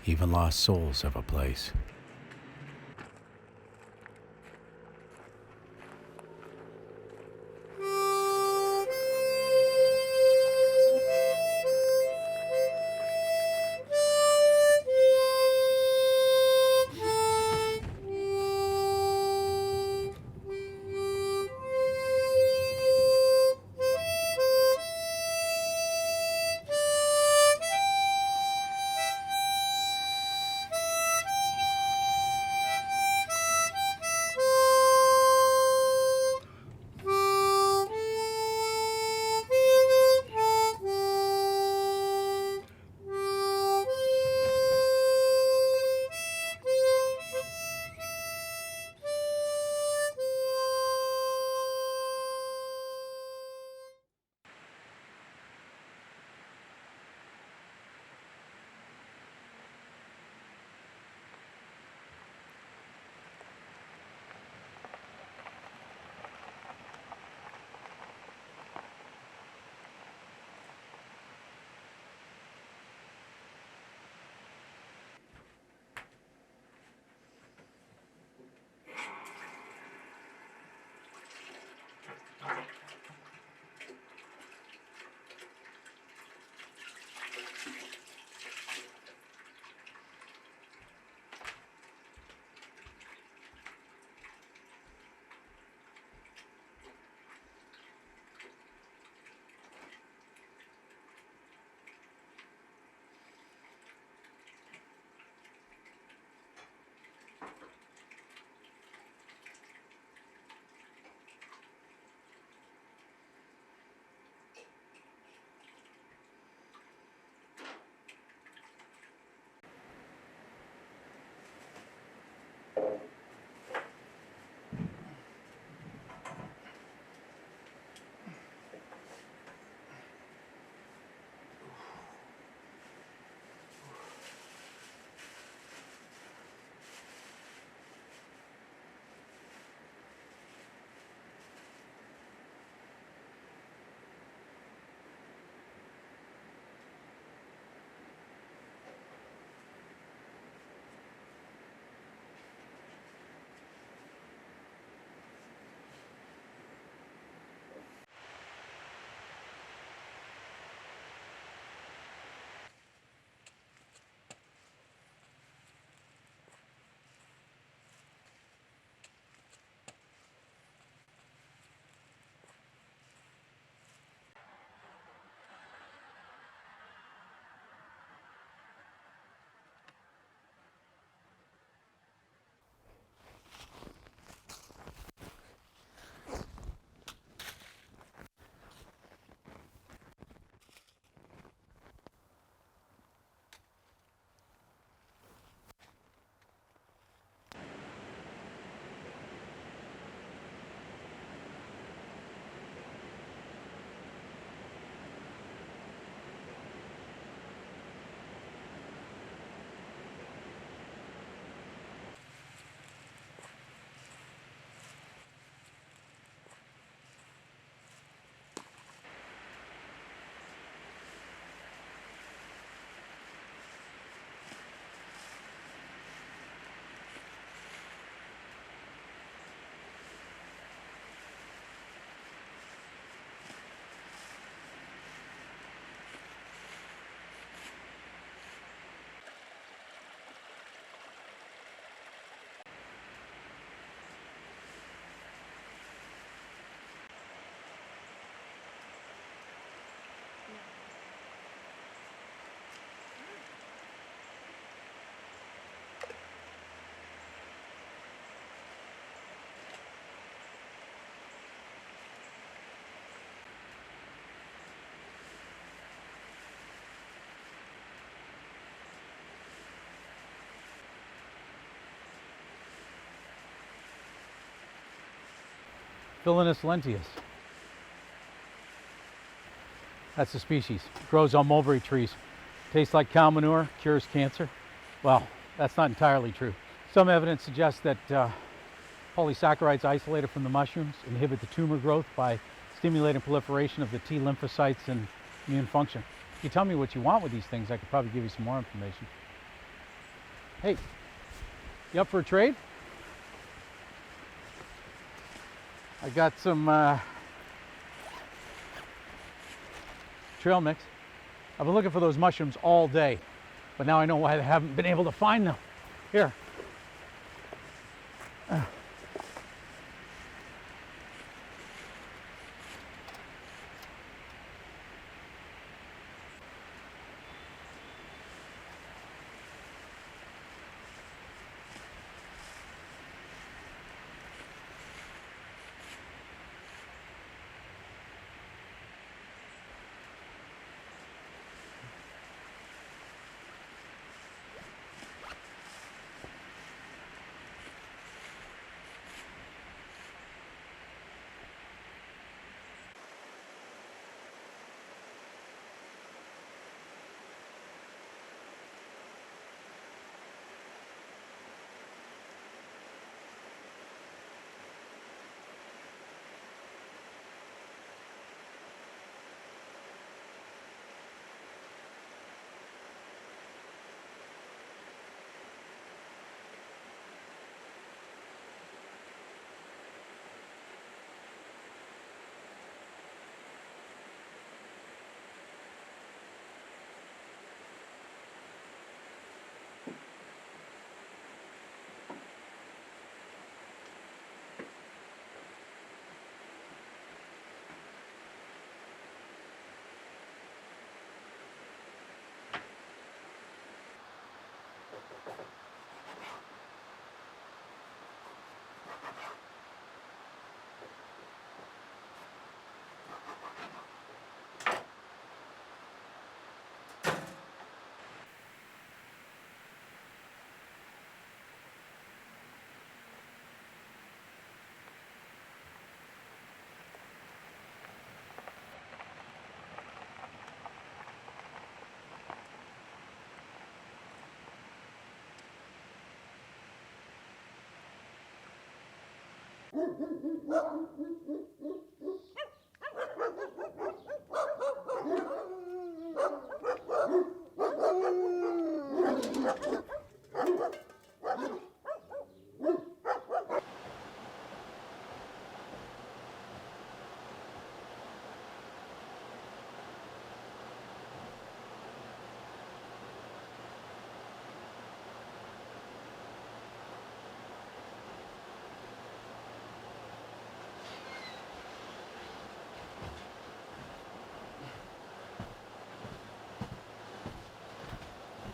Even lost souls have a place. Villainous lentius. That's the species. It grows on mulberry trees. Tastes like cow manure, cures cancer. Well, that's not entirely true. Some evidence suggests that polysaccharides isolated from the mushrooms inhibit the tumor growth by stimulating proliferation of the T lymphocytes and immune function. If you tell me what you want with these things, I could probably give you some more information. Hey, you up for a trade? I got some trail mix. I've been looking for those mushrooms all day, but now I know why I haven't been able to find them. Here.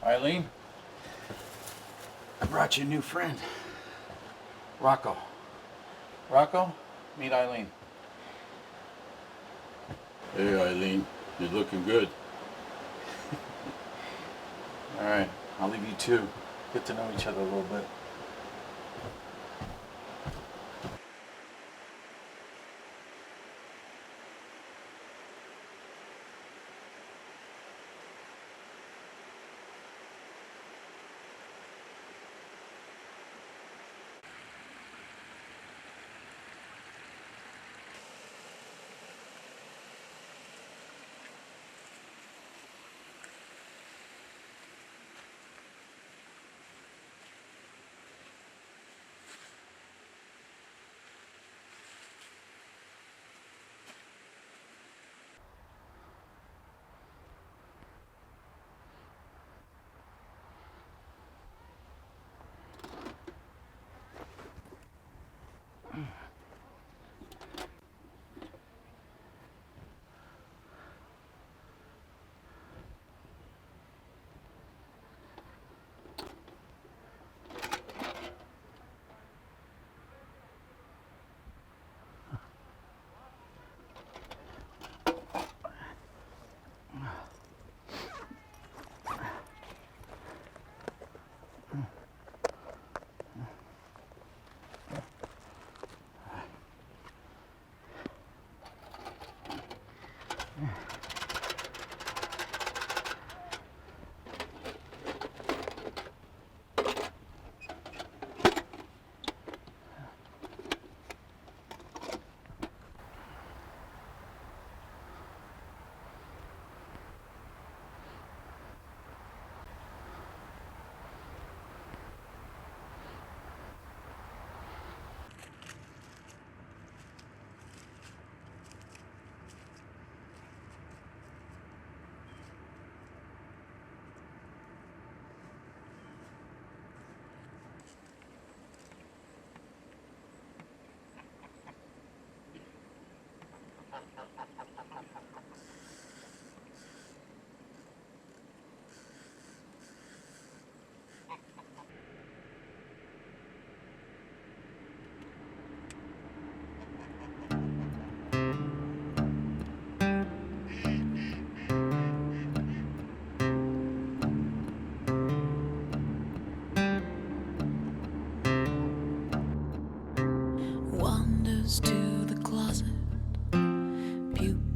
Eileen, I brought you a new friend, Rocco. Rocco, meet Eileen. Hey Eileen, you're looking good. All right, I'll leave you two. Get to know each other a little bit.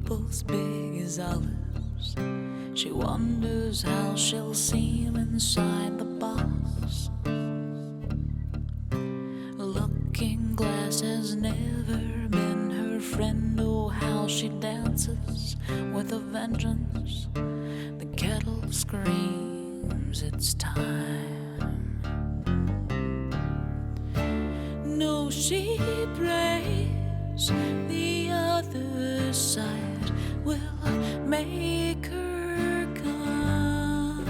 pupils big as olives. She wonders how she'll seem inside the box. Looking glass has never been her friend. Oh, how she dances with a vengeance. The kettle screams it's time. No, she prays the other side will make her come.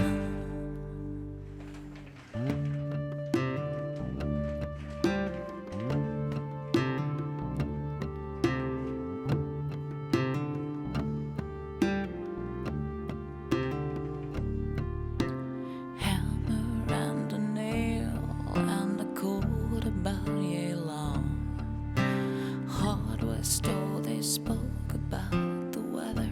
Hammer and a nail and a cord about yea long. Hardware store, they spoke about the weather.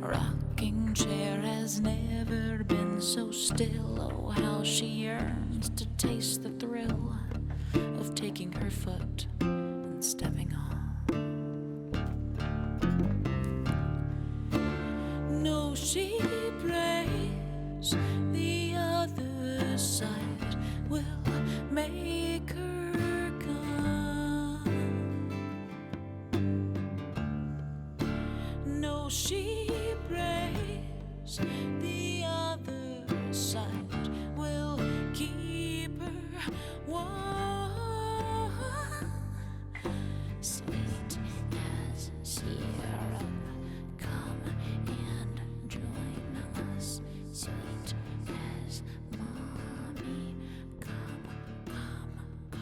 Rocking chair has never been so still. Oh, how she yearns to taste the thrill of taking her foot and stepping on. No, she prays the other side will make her come. No, she prays the other side will keep her warm. Sweet as syrup, come and join us. Sweet as mommy, come, come, come.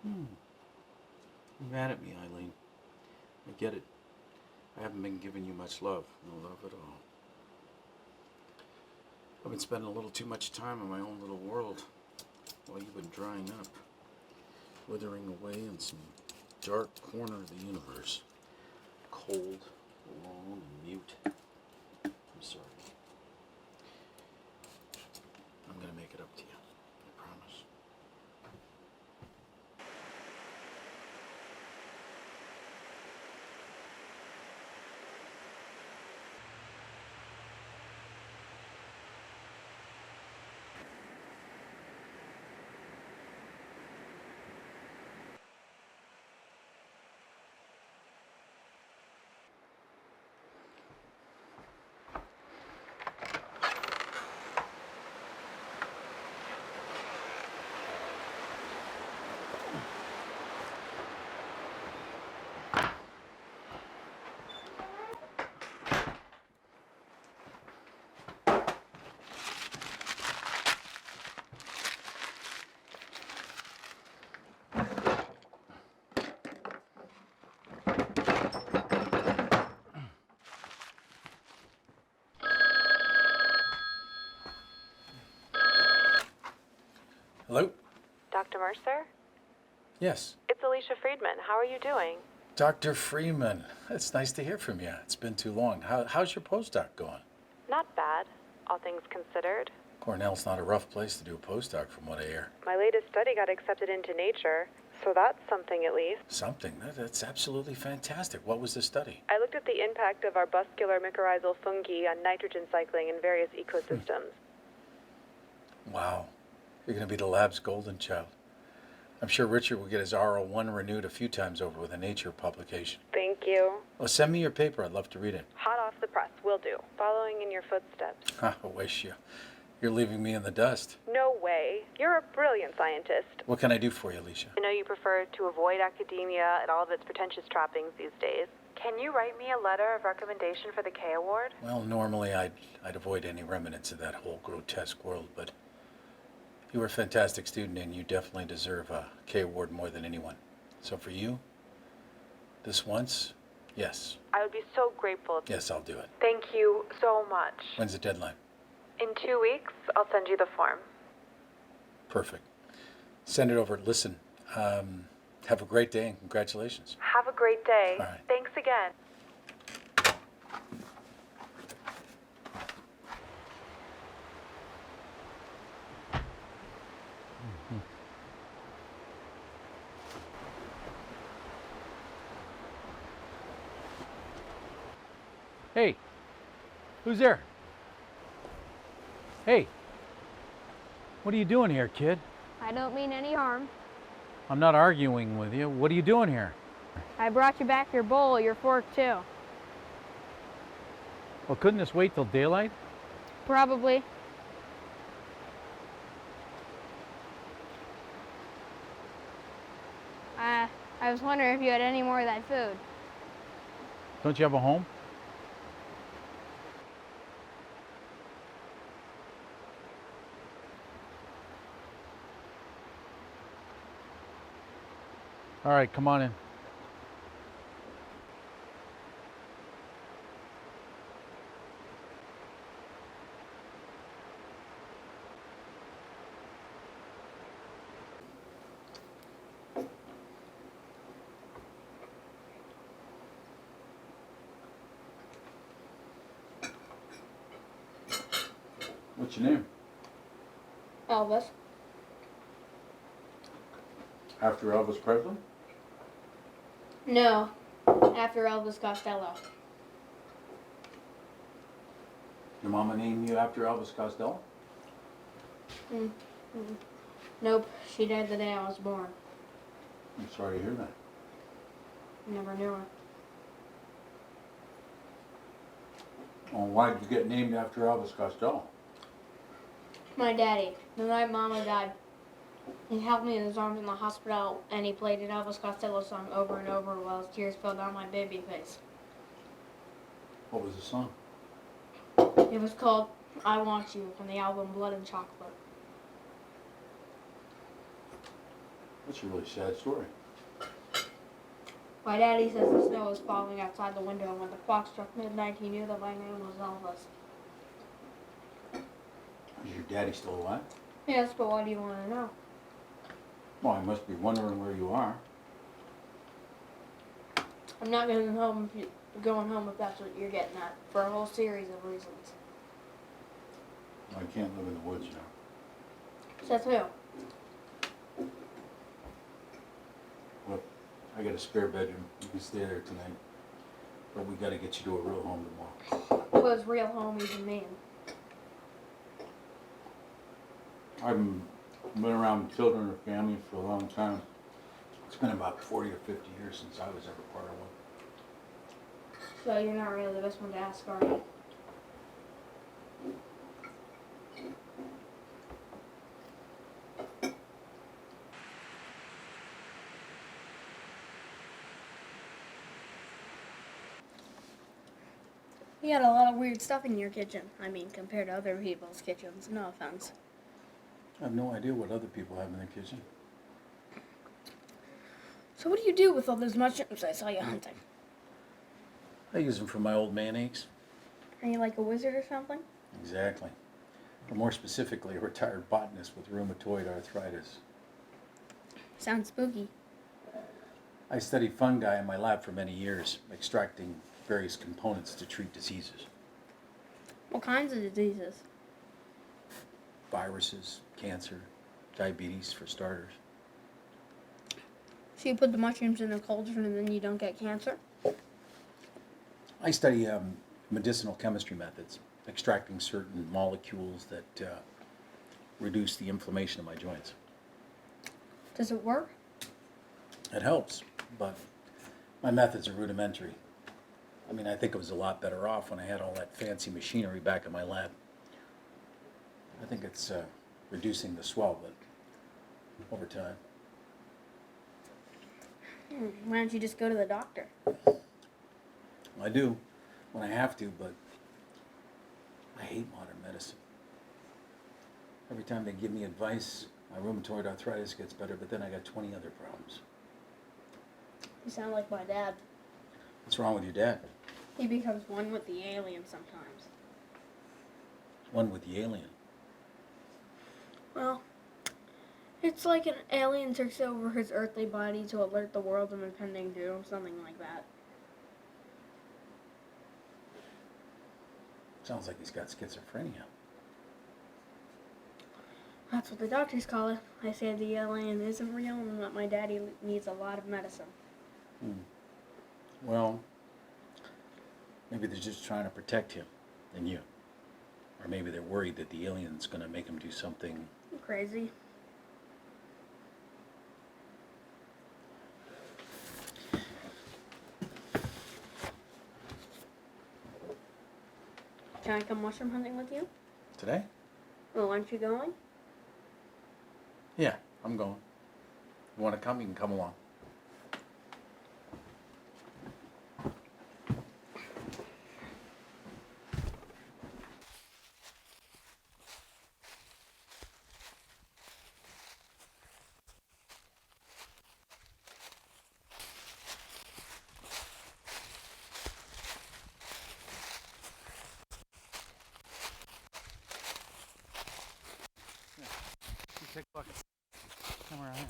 You're mad at me, Eileen. I get it. I haven't been giving you much love. No love at all. I've been spending a little too much time in my own little world while you've been drying up, withering away in some dark corner of the universe. Cold, alone, and mute. I'm sorry. I'm gonna make it up to you. I promise. Hello? Dr. Mercer? Yes. It's Alicia Friedman. How are you doing? Dr. Freeman. It's nice to hear from you. It's been too long. How's your postdoc going? Not bad, all things considered. Cornell's not a rough place to do a postdoc from what I hear. My latest study got accepted into Nature, so that's something at least. Something? That's absolutely fantastic. What was the study? I looked at the impact of arbuscular mycorrhizal fungi on nitrogen cycling in various ecosystems. Wow. You're going to be the lab's golden child. I'm sure Richard will get his R01 renewed a few times over with a Nature publication. Thank you. Well, send me your paper. I'd love to read it. Hot off the press, will do. Following in your footsteps. I wish you. You're leaving me in the dust. No way. You're a brilliant scientist. What can I do for you, Alicia? I know you prefer to avoid academia and all of its pretentious trappings these days. Can you write me a letter of recommendation for the K Award? Well, normally I'd avoid any remnants of that whole grotesque world, but you were a fantastic student and you definitely deserve a K Award more than anyone. So for you, this once, yes. I would be so grateful. Yes, I'll do it. Thank you so much. When's the deadline? In 2 weeks, I'll send you the form. Perfect. Send it over. Listen, have a great day and congratulations. Have a great day. All right. Thanks again. Hey, who's there? Hey, what are you doing here, kid? I don't mean any harm. I'm not arguing with you. What are you doing here? I brought you back your bowl, your fork too. Well, couldn't this wait till daylight? Probably. I was wondering if you had any more of that food. Don't you have a home? All right, come on in. What's your name? Elvis. After Elvis Presley? No, after Elvis Costello. Your mama named you after Elvis Costello? Nope, she died the day I was born. I'm sorry to hear that. Never knew her. Well, why did you get named after Elvis Costello? My daddy, the night Mama died, he held me in his arms in the hospital and he played an Elvis Costello song over and over while his tears fell down my baby face. What was the song? It was called I Want You from the album Blood and Chocolate. That's a really sad story. My daddy says the snow was falling outside the window, and when the clock struck midnight, he knew that my name was Elvis. Is your daddy still alive? Yes, but why do you want to know? Well, I must be wondering where you are. I'm not going home if that's what you're getting at, for a whole series of reasons. I can't live in the woods now. Says who? Look, I got a spare bedroom. You can stay there tonight. But we gotta get you to a real home tomorrow. What does real home even mean? I've been around children or families for a long time. It's been about 40 or 50 years since I was ever part of one. So you're not really the best one to ask, are you? You got a lot of weird stuff in your kitchen. I mean, compared to other people's kitchens. No offense. I have no idea what other people have in their kitchen. So what do you do with all those mushrooms I saw you hunting? I use them for my old man aches. Are you like a wizard or something? Exactly. Or more specifically, a retired botanist with rheumatoid arthritis. Sounds spooky. I studied fungi in my lab for many years, extracting various components to treat diseases. What kinds of diseases? Viruses, cancer, diabetes for starters. So you put the mushrooms in a cauldron and then you don't get cancer? I study medicinal chemistry methods, extracting certain molecules that reduce the inflammation of my joints. Does it work? It helps, but my methods are rudimentary. I mean, I think I was a lot better off when I had all that fancy machinery back in my lab. I think it's reducing the swell, but over time. Why don't you just go to the doctor? I do when I have to, but I hate modern medicine. Every time they give me advice, my rheumatoid arthritis gets better, but then I got 20 other problems. You sound like my dad. What's wrong with your dad? He becomes one with the alien sometimes. One with the alien. Well, it's like an alien takes over his earthly body to alert the world of impending doom, something like that. Sounds like he's got schizophrenia. That's what the doctors call it. I say the alien isn't real and that my daddy needs a lot of medicine. Well, maybe they're just trying to protect him and you. Or maybe they're worried that the alien's going to make him do something. Crazy. Can I come mushroom hunting with you? Today? Well, aren't you going? Yeah, I'm going. You want to come? You can come along. Take a look. Somewhere around here.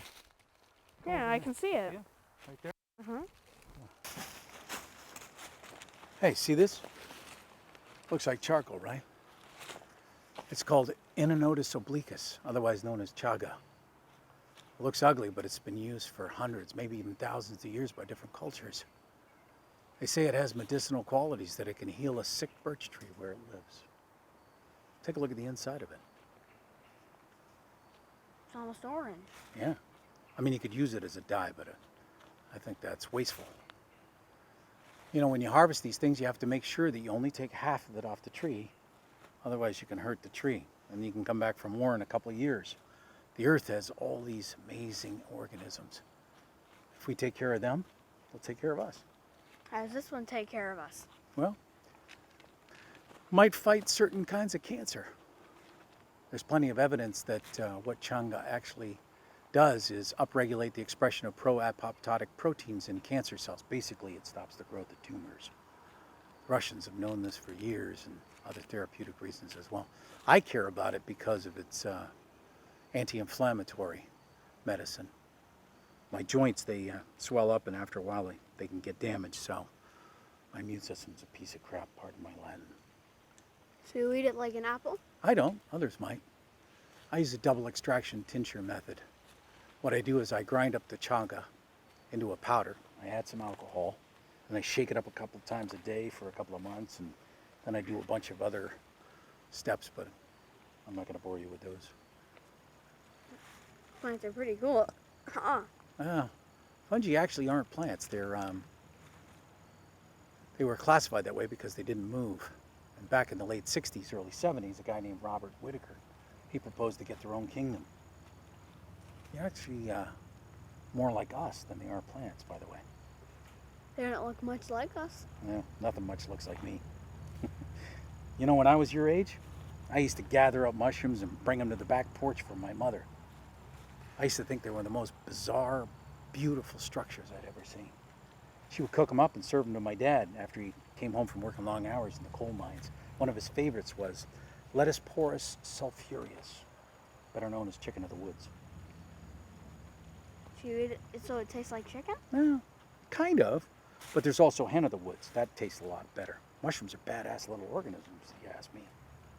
Yeah, I can see it. Yeah, right there. Uh-huh. Hey, see this? Looks like charcoal, right? It's called Inonotus obliquus, otherwise known as chaga. It looks ugly, but it's been used for hundreds, maybe even thousands of years by different cultures. They say it has medicinal qualities, that it can heal a sick birch tree where it lives. Take a look at the inside of it. It's almost orange. Yeah. I mean, you could use it as a dye, but I think that's wasteful. You know, when you harvest these things, you have to make sure that you only take half of it off the tree. Otherwise, you can hurt the tree. And you can come back from war in a couple of years. The earth has all these amazing organisms. If we take care of them, they'll take care of us. How does this one take care of us? Well, might fight certain kinds of cancer. There's plenty of evidence that what Changa actually does is upregulate the expression of pro-apoptotic proteins in cancer cells. Basically, it stops the growth of tumors. Russians have known this for years and other therapeutic reasons as well. I care about it because of its anti-inflammatory medicine. My joints, they swell up, and after a while they can get damaged, so my immune system's a piece of crap, pardon my Latin. So you eat it like an apple? I don't, others might. I use a double extraction tincture method. What I do is I grind up the chaga into a powder. I add some alcohol, and I shake it up a couple of times a day for a couple of months, and then I do a bunch of other steps, but I'm not going to bore you with those. Plants are pretty cool. Fungi actually aren't plants. They were classified that way because they didn't move. And back in the late 60s, early 70s, a guy named Robert Whitaker, he proposed to get their own kingdom. They're actually more like us than they are plants, by the way. They don't look much like us. Yeah, nothing much looks like me. You know, when I was your age, I used to gather up mushrooms and bring them to the back porch for my mother. I used to think they were the most bizarre, beautiful structures I'd ever seen. She would cook them up and serve them to my dad after he came home from working long hours in the coal mines. One of his favorites was Lettuce porus sulphureus, better known as chicken of the woods. Do you eat it so it tastes like chicken? Well, kind of, but there's also hen of the woods. That tastes a lot better. Mushrooms are badass little organisms, if you ask me.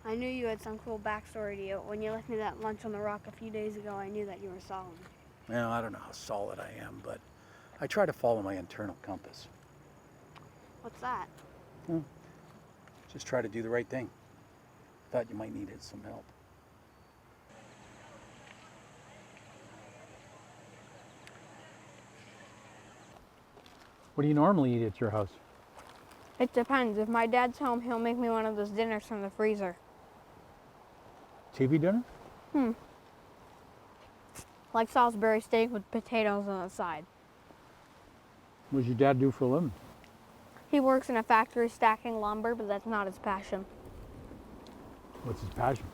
I knew you had some cool backstory to you. When you left me that lunch on the rock a few days ago, I knew that you were solid. Well, I don't know how solid I am, but I try to follow my internal compass. What's that? Just try to do the right thing. Thought you might need some help. What do you normally eat at your house? It depends. If my dad's home, he'll make me one of those dinners from the freezer. TV dinner? Like Salisbury steak with potatoes on the side. What does your dad do for a living? He works in a factory stacking lumber, but that's not his passion. What's his passion?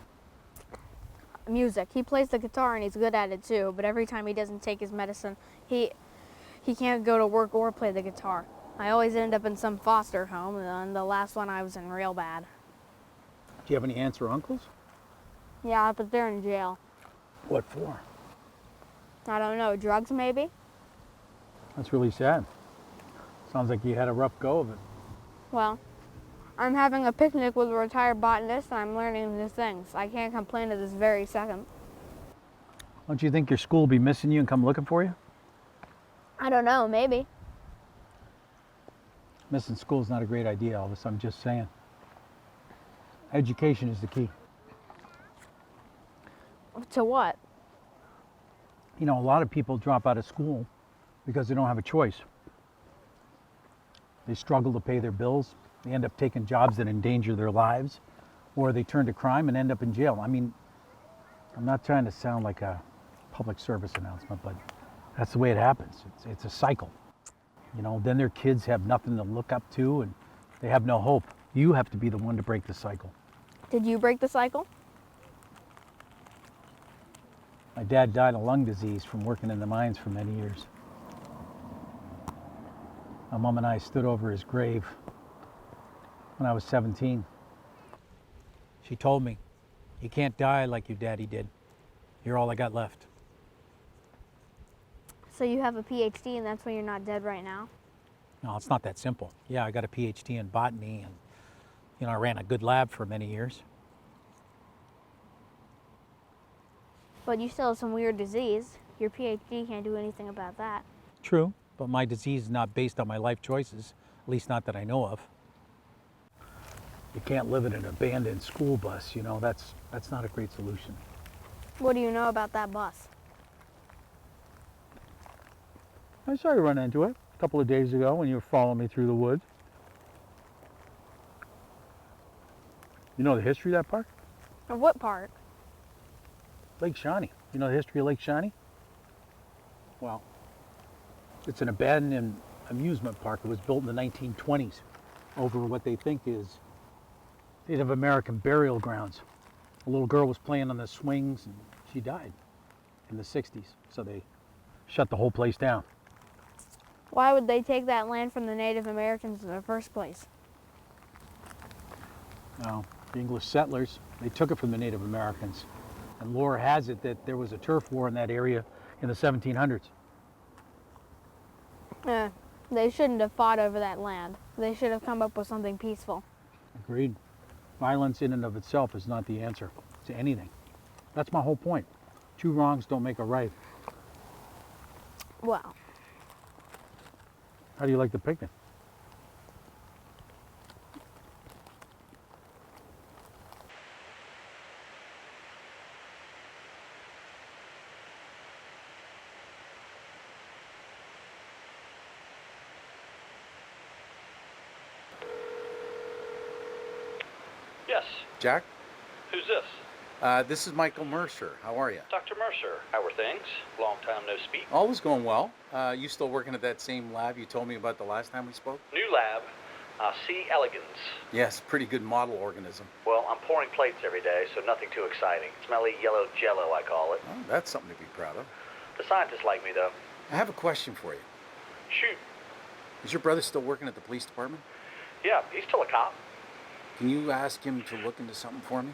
Music. He plays the guitar and he's good at it too, but every time he doesn't take his medicine, he can't go to work or play the guitar. I always end up in some foster home, and the last one I was in real bad. Do you have any aunts or uncles? Yeah, but they're in jail. What for? I don't know, drugs maybe? That's really sad. Sounds like you had a rough go of it. Well, I'm having a picnic with a retired botanist and I'm learning new things. I can't complain at this very second. Don't you think your school will be missing you and come looking for you? I don't know, maybe. Missing school is not a great idea, Elvis. I'm just saying. Education is the key. To what? You know, a lot of people drop out of school because they don't have a choice. They struggle to pay their bills. They end up taking jobs that endanger their lives, or they turn to crime and end up in jail. I mean, I'm not trying to sound like a public service announcement, but that's the way it happens. It's a cycle. You know, then their kids have nothing to look up to and they have no hope. You have to be the one to break the cycle. Did you break the cycle? My dad died of lung disease from working in the mines for many years. My mom and I stood over his grave when I was 17. She told me, "You can't die like your daddy did. You're all I got left." So you have a PhD and that's why you're not dead right now? No, it's not that simple. Yeah, I got a PhD in botany and, you know, I ran a good lab for many years. But you still have some weird disease. Your PhD can't do anything about that. True, but my disease is not based on my life choices, at least not that I know of. You can't live in an abandoned school bus, you know, that's not a great solution. What do you know about that bus? I saw you run into it a couple of days ago when you were following me through the woods. You know the history of that park? Of what part? Lake Shawnee. You know the history of Lake Shawnee? Well, it's an abandoned amusement park. It was built in the 1920s over what they think is Native American burial grounds. A little girl was playing on the swings and she died. in the 60s, so they shut the whole place down. Why would they take that land from the Native Americans in the first place? Now, the English settlers, they took it from the Native Americans. And lore has it that there was a turf war in that area in the 1700s. They shouldn't have fought over that land. They should have come up with something peaceful. Agreed. Violence in and of itself is not the answer to anything. That's my whole point. Two wrongs don't make a right. Well, How do you like the picnic? Yes. Jack, Who's this? this is Michael Mercer. How are you? Dr. Mercer. How are things? Long time no speak. Always going well. You still working at that same lab you told me about the last time we spoke? New lab. C. elegans. Yes, pretty good model organism. Well, I'm pouring plates every day, so nothing too exciting. Smelly yellow jello, I call it. Oh, that's something to be proud of. The scientists like me, though. I have a question for you. Shoot. Is your brother still working at the police department? Yeah, he's still a cop. Can you ask him to look into something for me?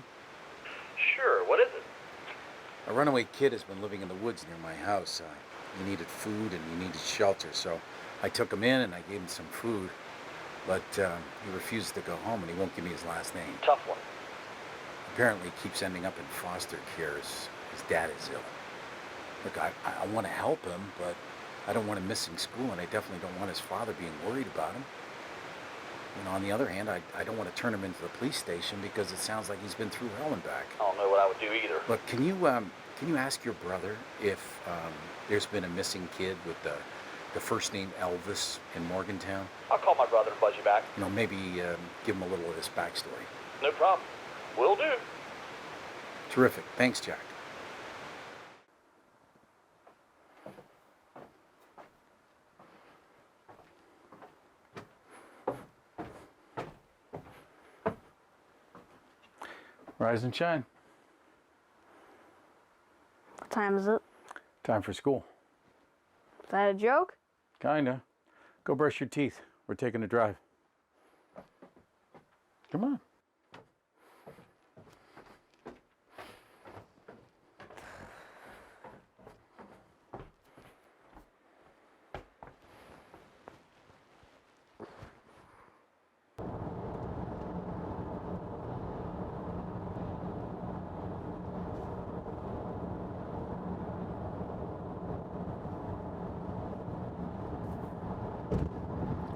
Sure. What is it? A runaway kid has been living in the woods near my house. He needed food and he needed shelter, so I took him in and I gave him some food. But he refuses to go home and he won't give me his last name. Tough one. Apparently he keeps ending up in foster care. His dad is ill. Look, I want to help him, but I don't want him missing school, and I definitely don't want his father being worried about him. You know, on the other hand, I don't want to turn him into the police station because it sounds like he's been through hell and back. I don't know what I would do either. But can you ask your brother if there's been a missing kid with the first name Elvis in Morgantown? I'll call my brother and buzz you back. You know, maybe give him a little of this backstory. No problem. Will do. Terrific. Thanks, Jack. Rise and shine. what time is it? Time for school. Is that a joke? Kinda. Go brush your teeth. We're taking a drive. Come on.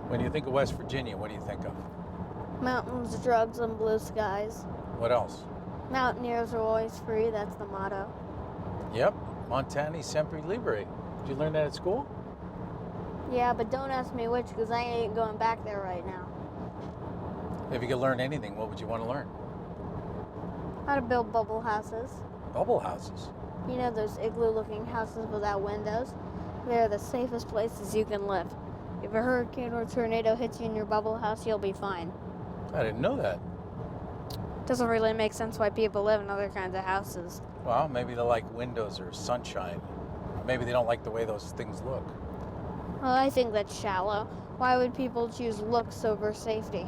When you think of West Virginia, what do you think of? Mountains, drugs, and blue skies. What else? Mountaineers are always free, that's the motto. Yep, Montani Sempre Libre. Did you learn that at school? Yeah, but don't ask me which, because I ain't going back there right now. If you could learn anything, what would you want to learn? How to build bubble houses. Bubble houses. You know those igloo-looking houses without windows? They're the safest places you can live. If a hurricane or tornado hits you in your bubble house, you'll be fine. I didn't know that. Doesn't really make sense why people live in other kinds of houses. Well, maybe they like windows or sunshine. Or maybe they don't like the way those things look. Well, I think that's shallow. Why would people choose looks over safety?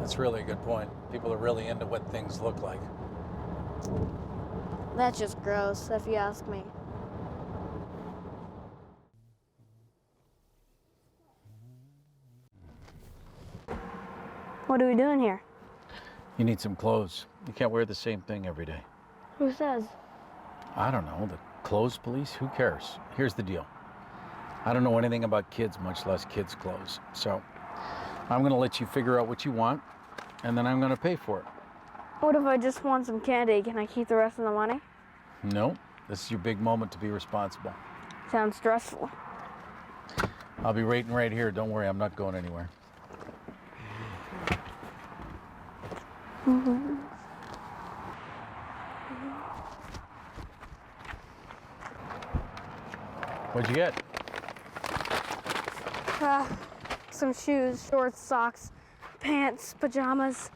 That's really a good point. People are really into what things look like. That's just gross, if you ask me. What are we doing here? You need some clothes. You can't wear the same thing every day. Who says? I don't know. The clothes police? Who cares? Here's the deal. I don't know anything about kids, much less kids' clothes. So I'm going to let you figure out what you want, and then I'm going to pay for it. What if I just want some candy? Can I keep the rest of the money? No. This is your big moment to be responsible. Sounds stressful. I'll be waiting right here. Don't worry, I'm not going anywhere. What'd you get? Some shoes, shorts, socks, pants, pajamas.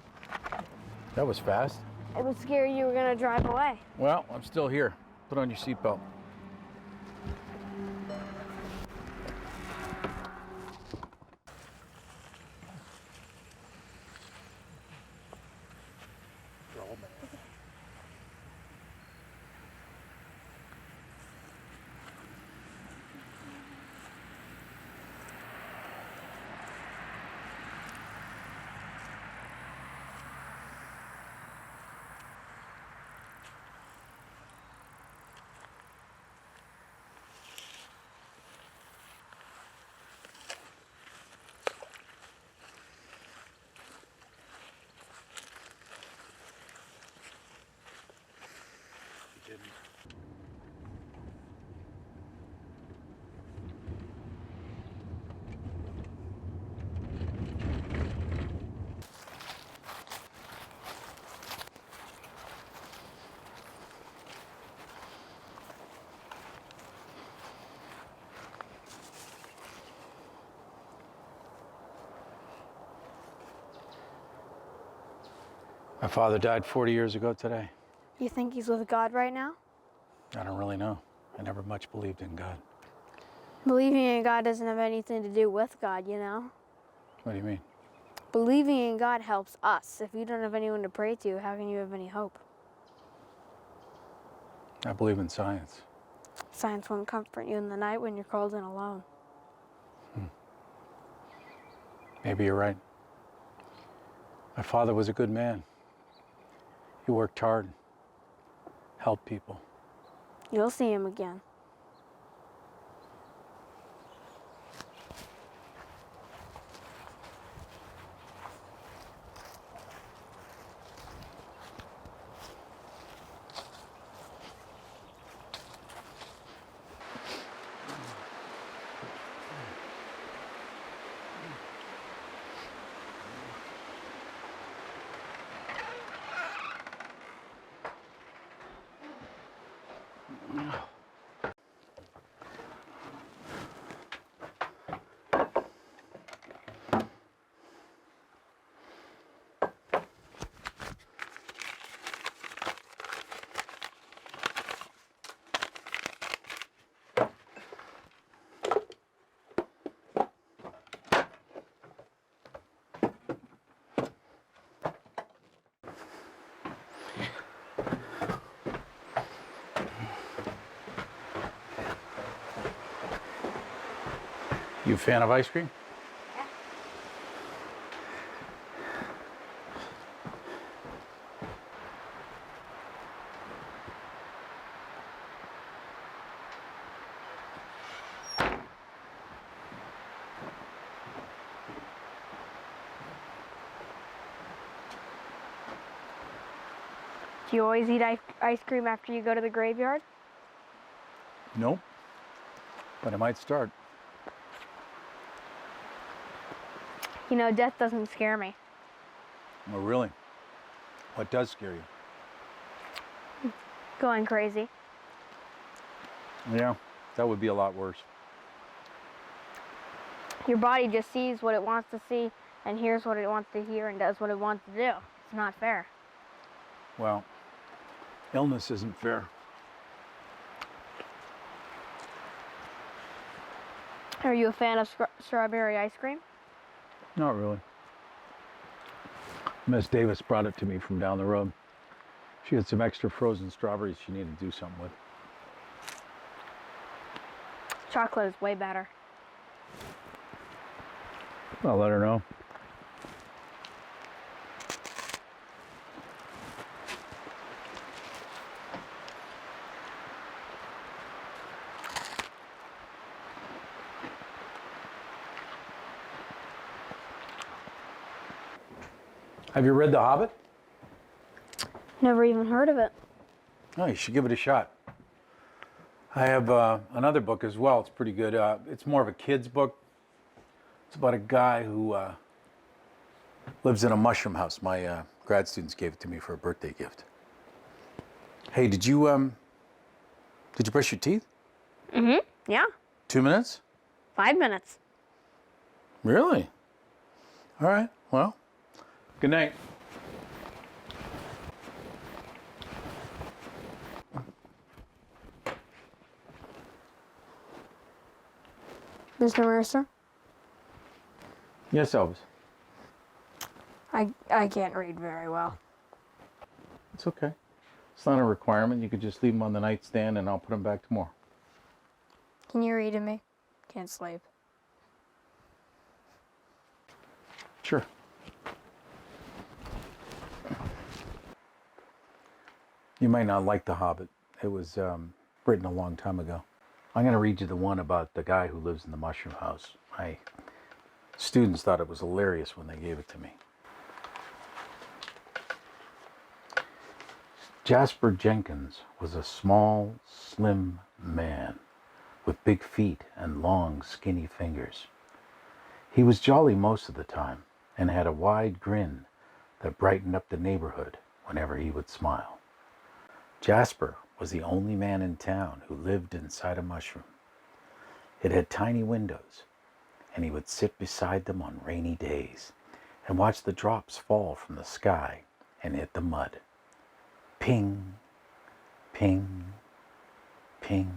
That was fast. It was scary you were gonna drive away. Well, I'm still here. Put on your seatbelt. My father died 40 years ago today. You think he's with God right now? I don't really know. I never much believed in God. Believing in God doesn't have anything to do with God, you know? What do you mean? Believing in God helps us. If you don't have anyone to pray to, how can you have any hope? I believe in science. Science won't comfort you in the night when you're cold and alone. Maybe you're right. My father was a good man. He worked hard, helped people. You'll see him again. You a fan of ice cream? Do you always eat ice cream after you go to the graveyard? Nope. But I might start. You know, death doesn't scare me. Oh, really? What does scare you? Going crazy. Yeah, that would be a lot worse. Your body just sees what it wants to see and hears what it wants to hear and does what it wants to do. It's not fair. Well, illness isn't fair. Are you a fan of strawberry ice cream? Not really. Miss Davis brought it to me from down the road. She had some extra frozen strawberries she needed to do something with. Chocolate is way better. I'll let her know. Have you read The Hobbit? Never even heard of it. Oh, you should give it a shot. I have another book as well. It's pretty good. It's more of a kid's book. It's about a guy who lives in a mushroom house. My grad students gave it to me for a birthday gift. Hey, did you brush your teeth? Mm-hmm. Yeah. 2 minutes? 5 minutes. Really? All right. Well, good night. Mr. Mercer? Yes, Elvis. I can't read very well. It's okay. It's not a requirement. You could just leave them on the nightstand and I'll put them back tomorrow. Can you read to me? Can't sleep. Sure. You might not like The Hobbit. It was written a long time ago. I'm going to read you the one about the guy who lives in the mushroom house. My students thought it was hilarious when they gave it to me. Jasper Jenkins was a small, slim man with big feet and long, skinny fingers. He was jolly most of the time and had a wide grin that brightened up the neighborhood whenever he would smile. Jasper was the only man in town who lived inside a mushroom. It had tiny windows, and he would sit beside them on rainy days and watch the drops fall from the sky and hit the mud. Ping, ping, ping.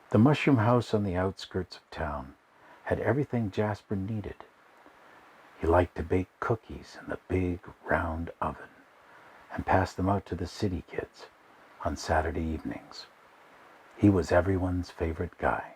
The mushroom house on the outskirts of town had everything Jasper needed. He liked to bake cookies in the big round oven and pass them out to the city kids on Saturday evenings. He was everyone's favorite guy.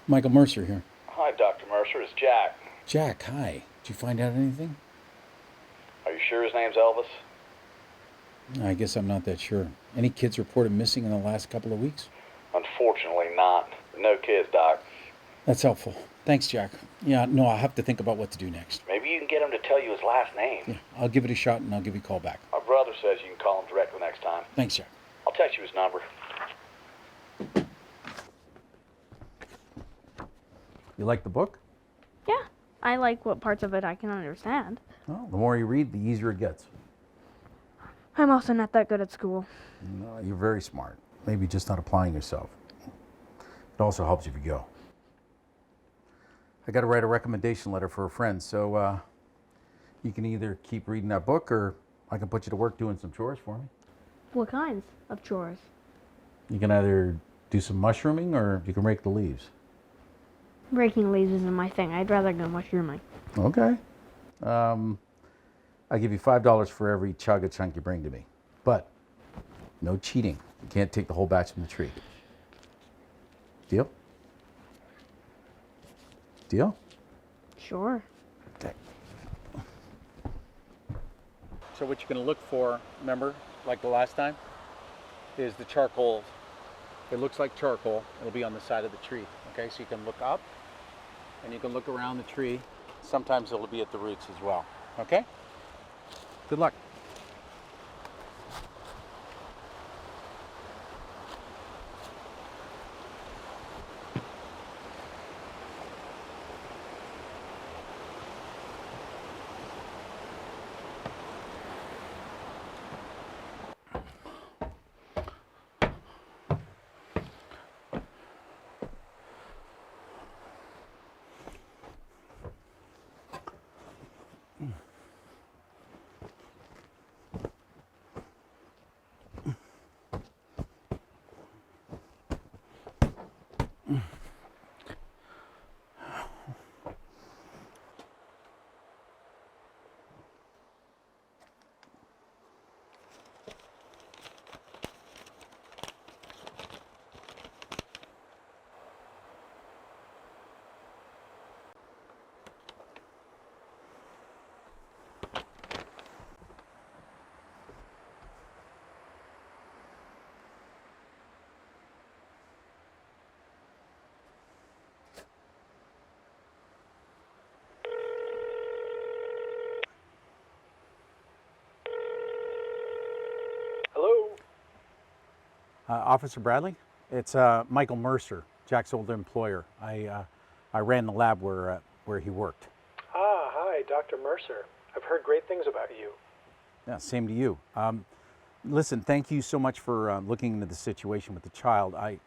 Michael Mercer here. Hi, Dr. Mercer. It's Jack. Jack, hi. Did you find out anything? Are you sure his name's Elvis? I guess I'm not that sure. Any kids reported missing in the last couple of weeks? Unfortunately not. No kids, Doc. That's helpful. Thanks, Jack. Yeah, no, I'll have to think about what to do next. Maybe you can get him to tell you his last name. Yeah, I'll give it a shot and I'll give you a call back. My brother says you can call him directly next time. Thanks, Jack. I'll text you his number. You like the book? Yeah, I like what parts of it I can understand. Well, the more you read, the easier it gets. I'm also not that good at school. No, you're very smart. Maybe just not applying yourself. It also helps if you go. I got to write a recommendation letter for a friend, so you can either keep reading that book or I can put you to work doing some chores for me. What kinds of chores? You can either do some mushrooming or you can rake the leaves. Breaking leaves isn't my thing. I'd rather go mushrooming. Okay. I give you $5 for every chug a chunk you bring to me. But no cheating. You can't take the whole batch from the tree. Deal? Deal? Sure. Okay. So what you're going to look for, remember, like the last time, is the charcoal. It looks like charcoal. It'll be on the side of the tree. Okay, so you can look up and you can look around the tree. Sometimes it'll be at the roots as well. Okay? Good luck. Hello? Officer Bradley? It's Michael Mercer, Jack's old employer. I ran the lab where he worked. Ah, hi, Dr. Mercer. I've heard great things about you. Yeah, same to you. Listen, thank you so much for looking into the situation with the child. I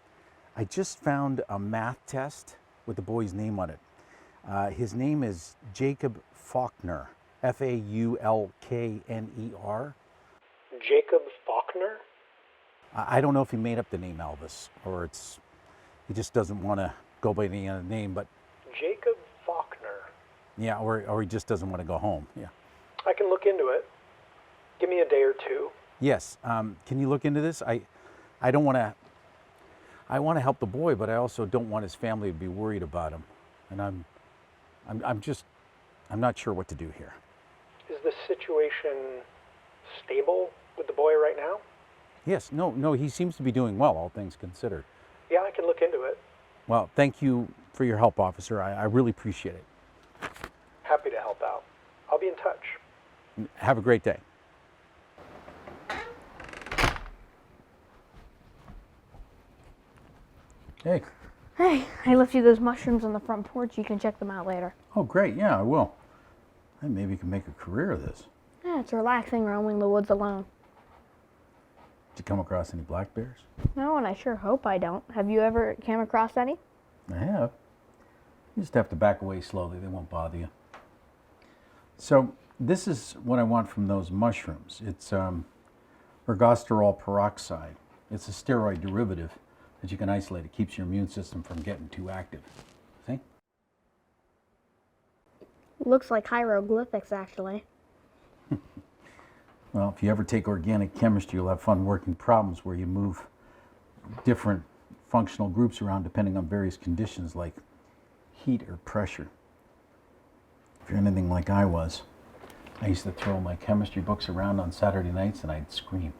just found a math test with the boy's name on it. His name is Jacob Faulkner, Faulkner. Jacob Faulkner? I don't know if he made up the name Elvis or he just doesn't want to go by any other name, but Jacob Faulkner. yeah, or he just doesn't want to go home. Yeah. I can look into it. Give me a day or two. Yes. Can you look into this? I don't want to. I want to help the boy, but I also don't want his family to be worried about him, and I'm not sure what to do here. Is the situation stable with the boy right now? Yes. No. He seems to be doing well, all things considered. Yeah, I can look into it. Well, thank you for your help, officer. I really appreciate it. Happy to help out. I'll be in touch. Have a great day. Hey. Hey, I left you those mushrooms on the front porch. You can check them out later. Oh, great. Yeah, I will. Hey, maybe you can make a career of this. Yeah, it's relaxing roaming the woods alone. Did you come across any black bears? No, and I sure hope I don't. Have you ever came across any? I have. You just have to back away slowly. They won't bother you. So this is what I want from those mushrooms. It's ergosterol peroxide. It's a steroid derivative that you can isolate. It keeps your immune system from getting too active. See? Looks like hieroglyphics, actually. Well, if you ever take organic chemistry, you'll have fun working problems where you move different functional groups around depending on various conditions like heat or pressure. If you're anything like I was, I used to throw my chemistry books around on Saturday nights and I'd scream.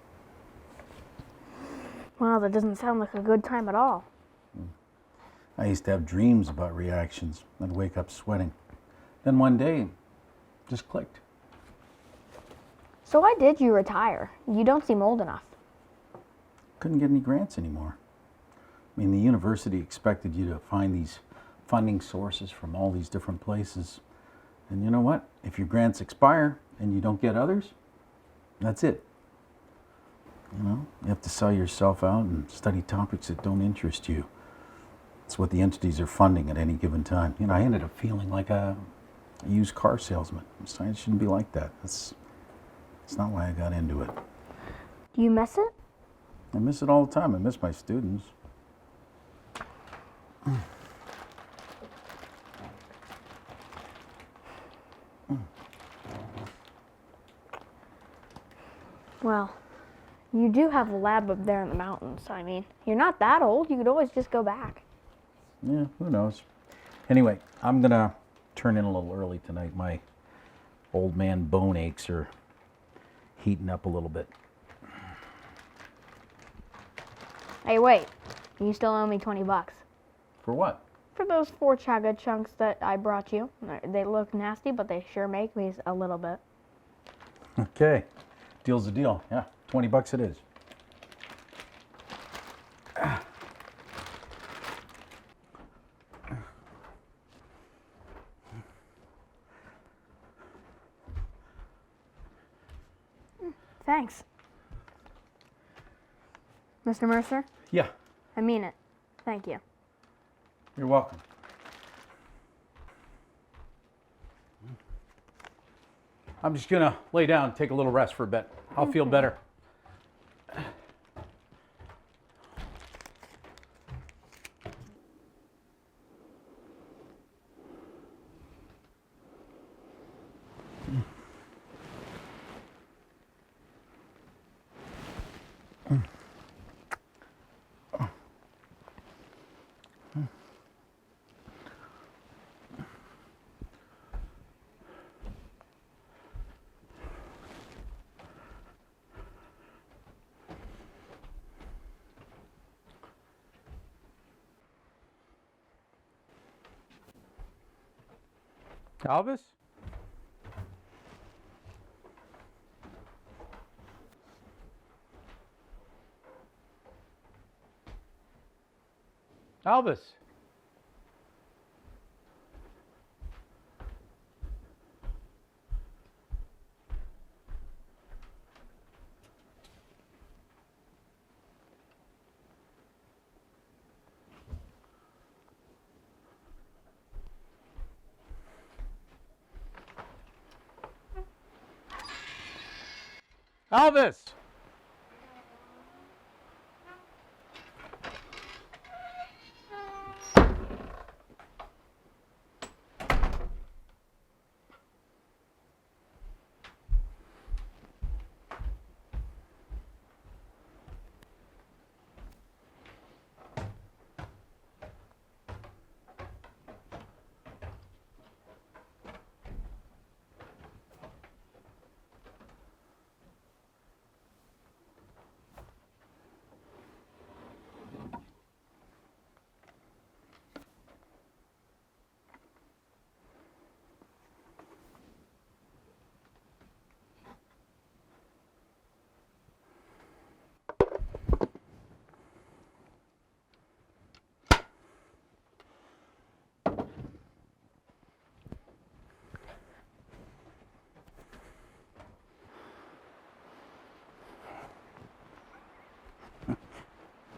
Wow, that doesn't sound like a good time at all. I used to have dreams about reactions. I'd wake up sweating. Then one day, it just clicked. So why did you retire? You don't seem old enough. Couldn't get any grants anymore. I mean, the university expected you to find these funding sources from all these different places. And you know what? If your grants expire and you don't get others, that's it. You know, you have to sell yourself out and study topics that don't interest you. It's what the entities are funding at any given time. You know, I ended up feeling like a used car salesman. Science shouldn't be like that. That's not why I got into it. Do you miss it? I miss it all the time. I miss my students. Well, you do have a lab up there in the mountains. I mean, you're not that old. You could always just go back. Yeah, who knows? Anyway, I'm gonna turn in a little early tonight. My old man bone aches are heating up a little bit. Hey, wait. You still owe me $20. For what? For those 4 chaga chunks that I brought you. They look nasty, but they sure make me a little bit. Okay, deal's a deal. Yeah, $20 it is. Thanks. Mr. Mercer, Yeah, I mean it. Thank you. you're welcome. I'm just gonna lay down and take a little rest for a bit. I'll feel better. Elvis? Elvis? Elvis!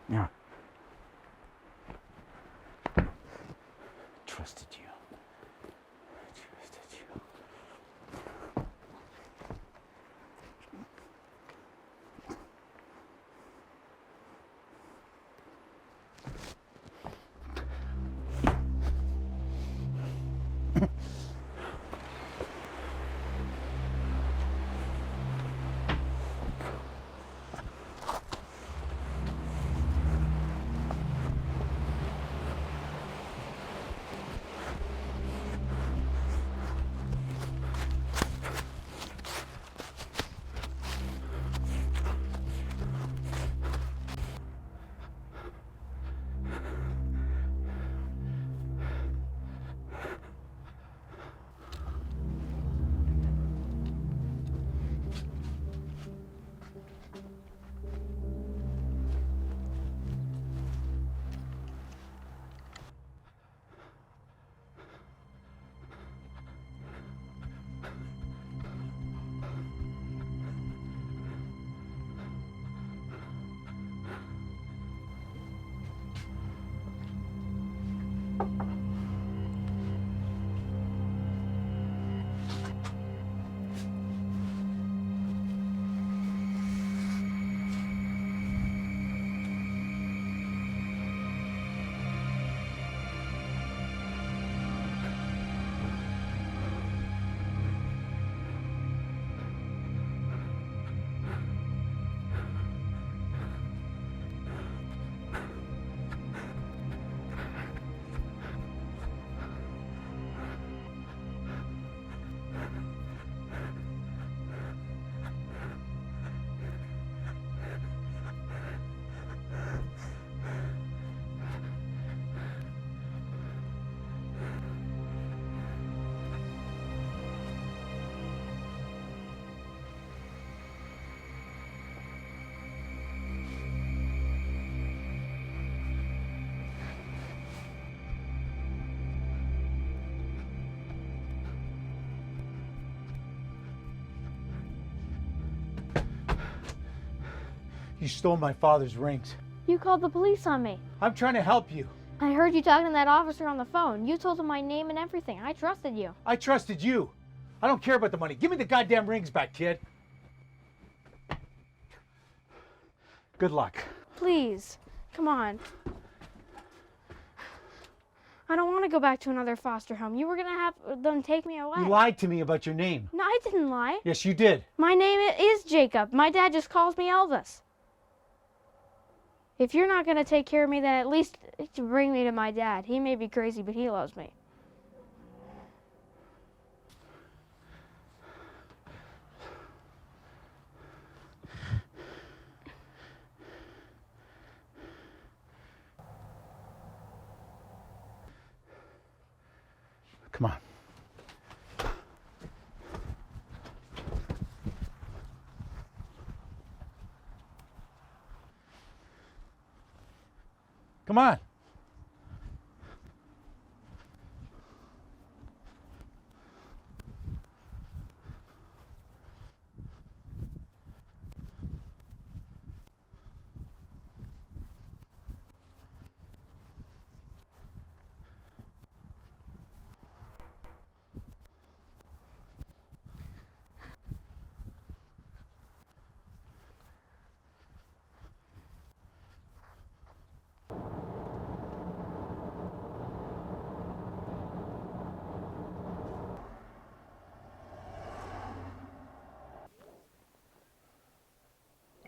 Yeah. Trusted you. Trusted you. You stole my father's rings. You called the police on me. I'm trying to help you. I heard you talking to that officer on the phone. You told him my name and everything. I trusted you. I trusted you. I don't care about the money. Give me the goddamn rings back, kid. Good luck. Please, come on. I don't want to go back to another foster home. You were going to have them take me away. You lied to me about your name. No, I didn't lie. Yes, you did. My name is Jacob. My dad just calls me Elvis. If you're not going to take care of me, then at least bring me to my dad. He may be crazy, but he loves me. Come on. Come on.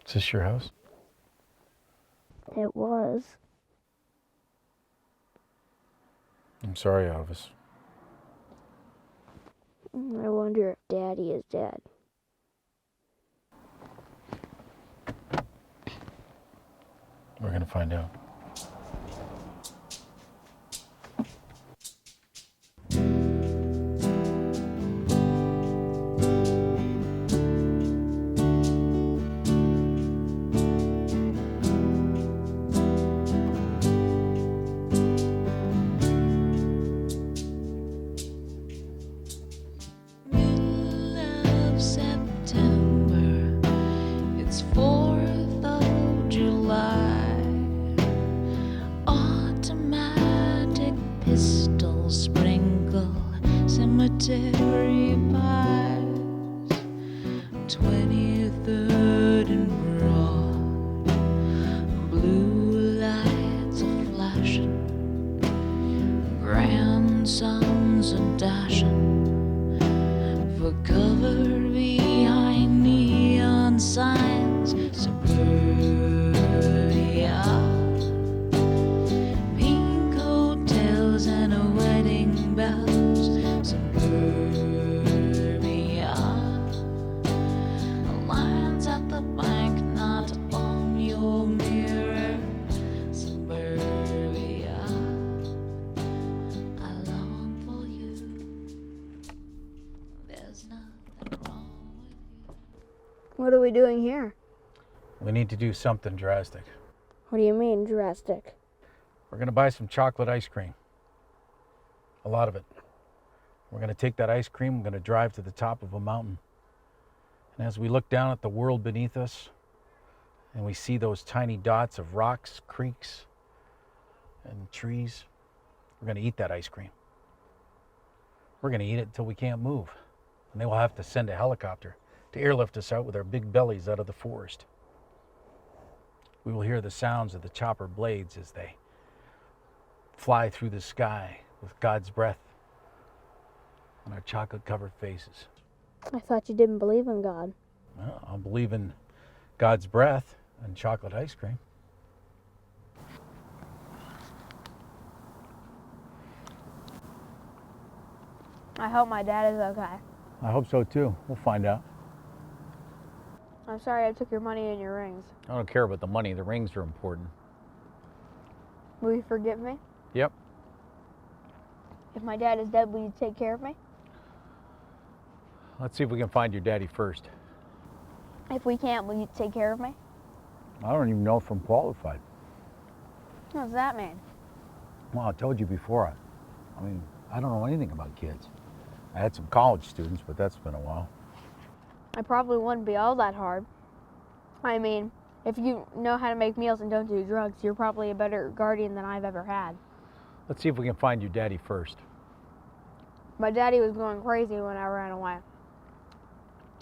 Is this your house? It was. I'm sorry, Elvis. I wonder if Daddy is dead. We're gonna find out. Middle of September, it's 4th of July. Automatic pistols sprinkle cemetery pies. 23rd and Broad, blue lights are flashing, grandsons are dashing for cover behind neon signs. Suburbia, pink hotels and wedding bells. Suburbia, lines at the bank not on your mirror. Suburbia, I long for you. There's nothing wrong with you. What are we doing here? We need to do something drastic. What do you mean, drastic? We're gonna buy some chocolate ice cream. A lot of it. We're gonna take that ice cream, we're gonna drive to the top of a mountain. And as we look down at the world beneath us, and we see those tiny dots of rocks, creeks, and trees, we're gonna eat that ice cream. We're gonna eat it until we can't move. And they will have to send a helicopter to airlift us out with our big bellies out of the forest. We will hear the sounds of the chopper blades as they fly through the sky with God's breath on our chocolate-covered faces. I thought you didn't believe in God. Well, I believe in God's breath and chocolate ice cream. I hope my dad is okay. I hope so too. We'll find out. I'm sorry I took your money and your rings. I don't care about the money. The rings are important. Will you forgive me? Yep. If my dad is dead, will you take care of me? Let's see if we can find your daddy first. If we can't, will you take care of me? I don't even know if I'm qualified. What does that mean? Well, I told you before. I mean, I don't know anything about kids. I had some college students, but that's been a while. I probably wouldn't be all that hard. I mean, if you know how to make meals and don't do drugs, you're probably a better guardian than I've ever had. Let's see if we can find your daddy first. My daddy was going crazy when I ran away.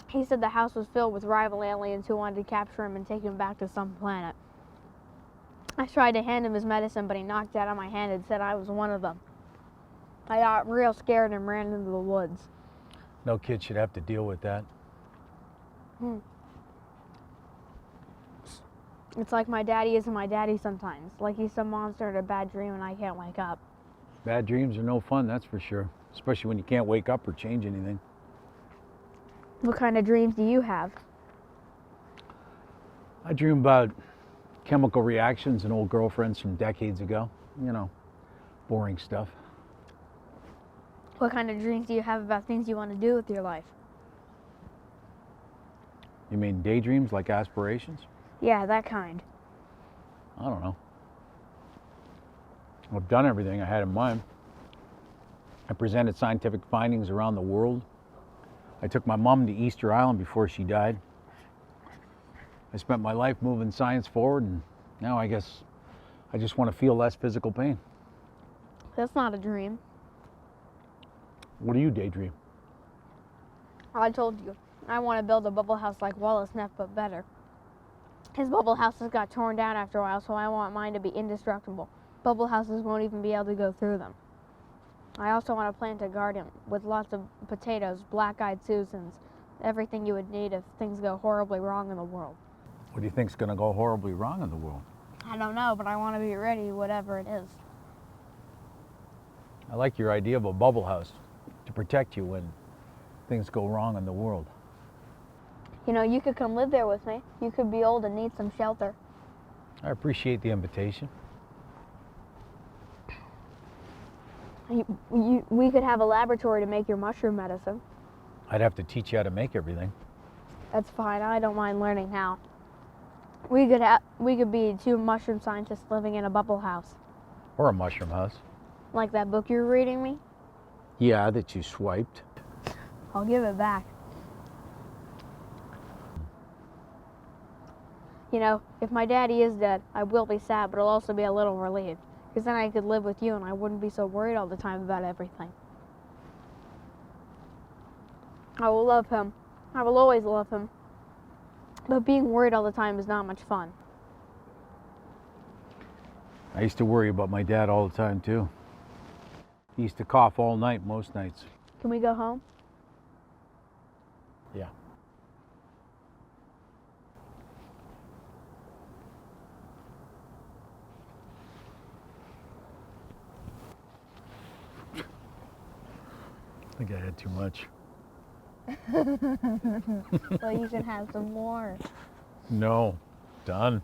He said the house was filled with rival aliens who wanted to capture him and take him back to some planet. I tried to hand him his medicine, but he knocked it out of my hand and said I was one of them. I got real scared and ran into the woods. No kid should have to deal with that. It's like my daddy isn't my daddy sometimes. Like he's some monster in a bad dream and I can't wake up. Bad dreams are no fun, that's for sure. Especially when you can't wake up or change anything. What kind of dreams do you have? I dream about chemical reactions and old girlfriends from decades ago. You know, boring stuff. What kind of dreams do you have about things you want to do with your life? You mean daydreams like aspirations? Yeah, that kind. I don't know. I've done everything I had in mind. I presented scientific findings around the world. I took my mom to Easter Island before she died. I spent my life moving science forward, and now I guess I just want to feel less physical pain. That's not a dream. What do you daydream? I told you. I want to build a bubble house like Wallace Neff, but better. His bubble houses got torn down after a while, so I want mine to be indestructible. Bubble houses won't even be able to go through them. I also want to plant a garden with lots of potatoes, black-eyed Susans, everything you would need if things go horribly wrong in the world. What do you think's going to go horribly wrong in the world? I don't know, but I want to be ready, whatever it is. I like your idea of a bubble house to protect you when things go wrong in the world. You know, you could come live there with me. You could be old and need some shelter. I appreciate the invitation. We could have a laboratory to make your mushroom medicine. I'd have to teach you how to make everything. That's fine. I don't mind learning how. We could be two mushroom scientists living in a bubble house. Or a mushroom house. Like that book you're reading me? Yeah, that you swiped. I'll give it back. You know, if my daddy is dead, I will be sad, but I'll also be a little relieved. Because then I could live with you and I wouldn't be so worried all the time about everything. I will love him. I will always love him. But being worried all the time is not much fun. I used to worry about my dad all the time, too. He used to cough all night, most nights. Can we go home? Yeah. I think I had too much. Well, you can have some more. No. Done.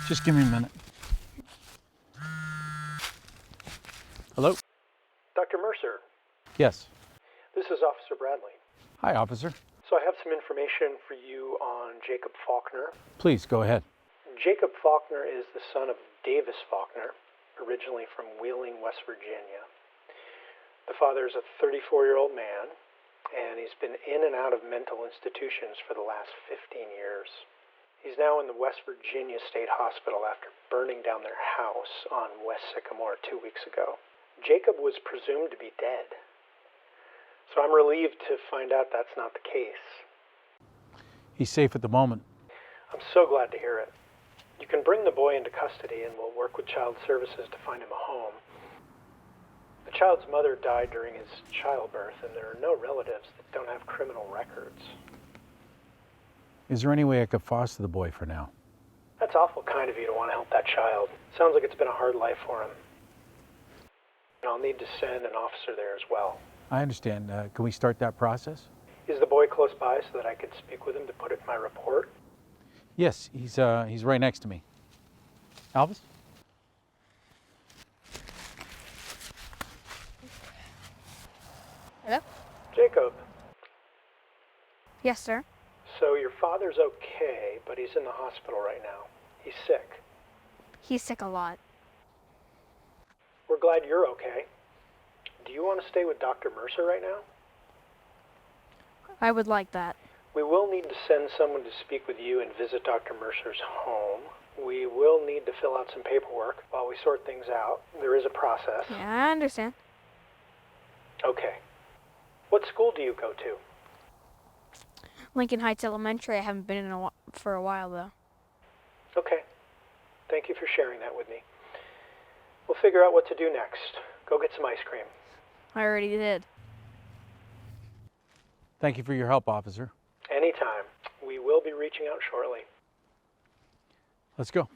Just give me a minute. Hello? Dr. Mercer, Yes. this is Officer Bradley. Hi, officer. So I have some information for you on Jacob Faulkner. Please, go ahead. Jacob Faulkner is the son of Davis Faulkner, originally from Wheeling, West Virginia. The father is a 34-year-old man, and he's been in and out of mental institutions for the last 15 years. He's now in the West Virginia State Hospital after burning down their house on West Sycamore 2 weeks ago. Jacob was presumed to be dead. So I'm relieved to find out that's not the case. He's safe at the moment. I'm so glad to hear it. You can bring the boy into custody and we'll work with Child Services to find him a home. The child's mother died during his childbirth, and there are no relatives that don't have criminal records. Is there any way I could foster the boy for now? That's awful kind of you to want to help that child. Sounds like it's been a hard life for him. And I'll need to send an officer there as well. I understand. Can we start that process? Is the boy close by so that I could speak with him to put it in my report? Yes, he's right next to me. Elvis? Hello? Jacob, Yes, sir. so your father's okay, but he's in the hospital right now. He's sick. He's sick a lot. We're glad you're okay. Do you want to stay with Dr. Mercer right now? I would like that. We will need to send someone to speak with you and visit Dr. Mercer's home. We will need to fill out some paperwork while we sort things out. There is a process. Yeah, I understand. Okay. What school do you go to? Lincoln Heights Elementary. I haven't been in for a while, though. Okay. Thank you for sharing that with me. We'll figure out what to do next. Go get some ice cream. I already did. Thank you for your help, officer. Anytime. We will be reaching out shortly. Let's go.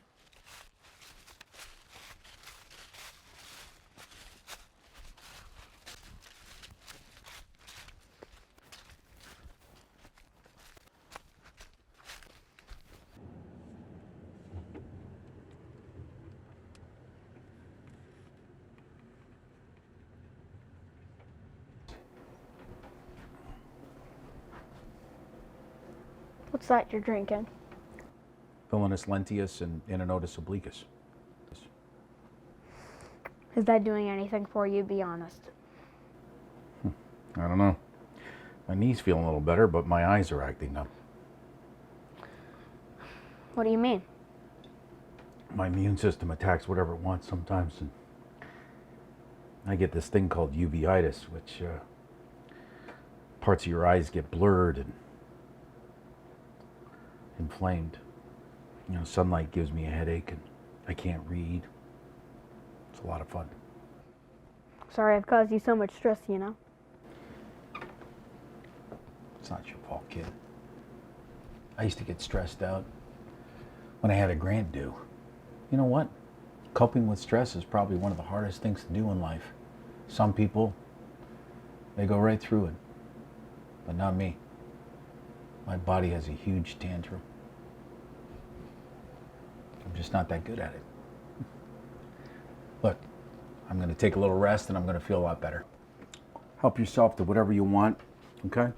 What's that you're drinking? Villainous lentius and Inonotus obliquus. Is that doing anything for you? Be honest. I don't know. My knee's feeling a little better, but my eyes are acting up. What do you mean? My immune system attacks whatever it wants sometimes, and I get this thing called uveitis, which parts of your eyes get blurred and inflamed. You know, sunlight gives me a headache and I can't read. It's a lot of fun. Sorry I've caused you so much stress, you know. It's not your fault, kid. I used to get stressed out when I had a grant due. You know what? Coping with stress is probably one of the hardest things to do in life. Some people, they go right through it, but not me. My body has a huge tantrum. I'm just not that good at it. Look, I'm going to take a little rest and I'm going to feel a lot better. Help yourself to whatever you want, okay?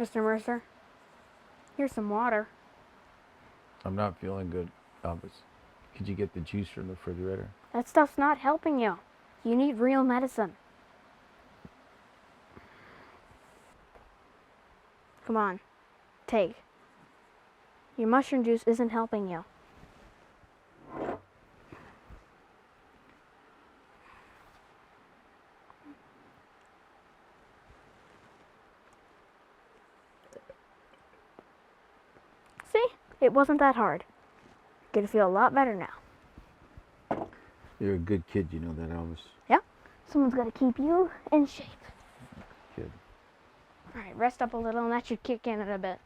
Mr. Mercer, here's some water. I'm not feeling good, Albus. Could you get the juice from the refrigerator? That stuff's not helping you. You need real medicine. Come on, take. Your mushroom juice isn't helping you. See? It wasn't that hard. You're gonna feel a lot better now. You're a good kid, you know that, Albus. Yeah? Someone's gotta keep you in shape. Kid. Alright, rest up a little and that should kick in a bit.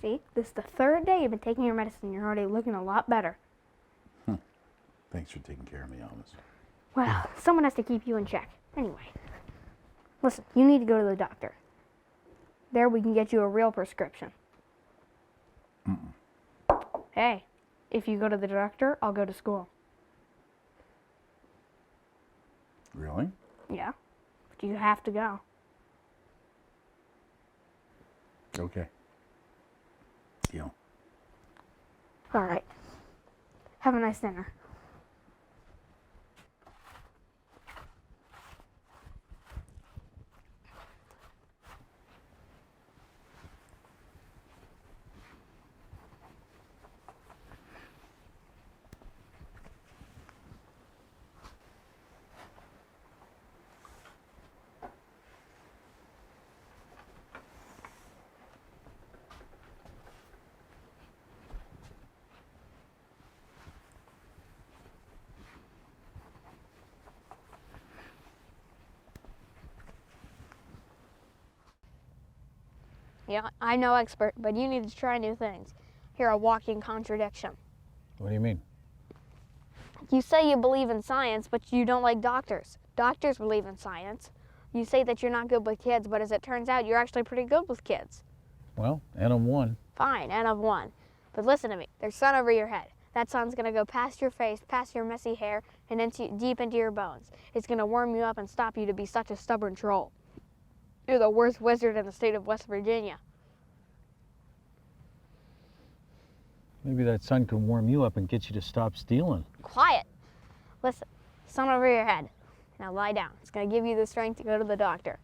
See, this is the third day you've been taking your medicine. You're already looking a lot better. Thanks for taking care of me, Albus. Well, someone has to keep you in check. Anyway, listen, you need to go to the doctor. There we can get you a real prescription. Hey, if you go to the doctor, I'll go to school. Really? Yeah, but you have to go. Okay. Deal. All right. Have a nice dinner. You know, I'm no expert, but you need to try new things. You're a walking contradiction. What do you mean? You say you believe in science, but you don't like doctors. Doctors believe in science. You say that you're not good with kids, but as it turns out, you're actually pretty good with kids. Well, N of 1. Fine, N of 1. But listen to me, there's sun over your head. That sun's gonna go past your face, past your messy hair, and deep into your bones. It's gonna warm you up and stop you to be such a stubborn troll. You're the worst wizard in the state of West Virginia. Maybe that sun can warm you up and get you to stop stealing. Quiet. Listen, sun over your head. Now lie down. It's gonna give you the strength to go to the doctor.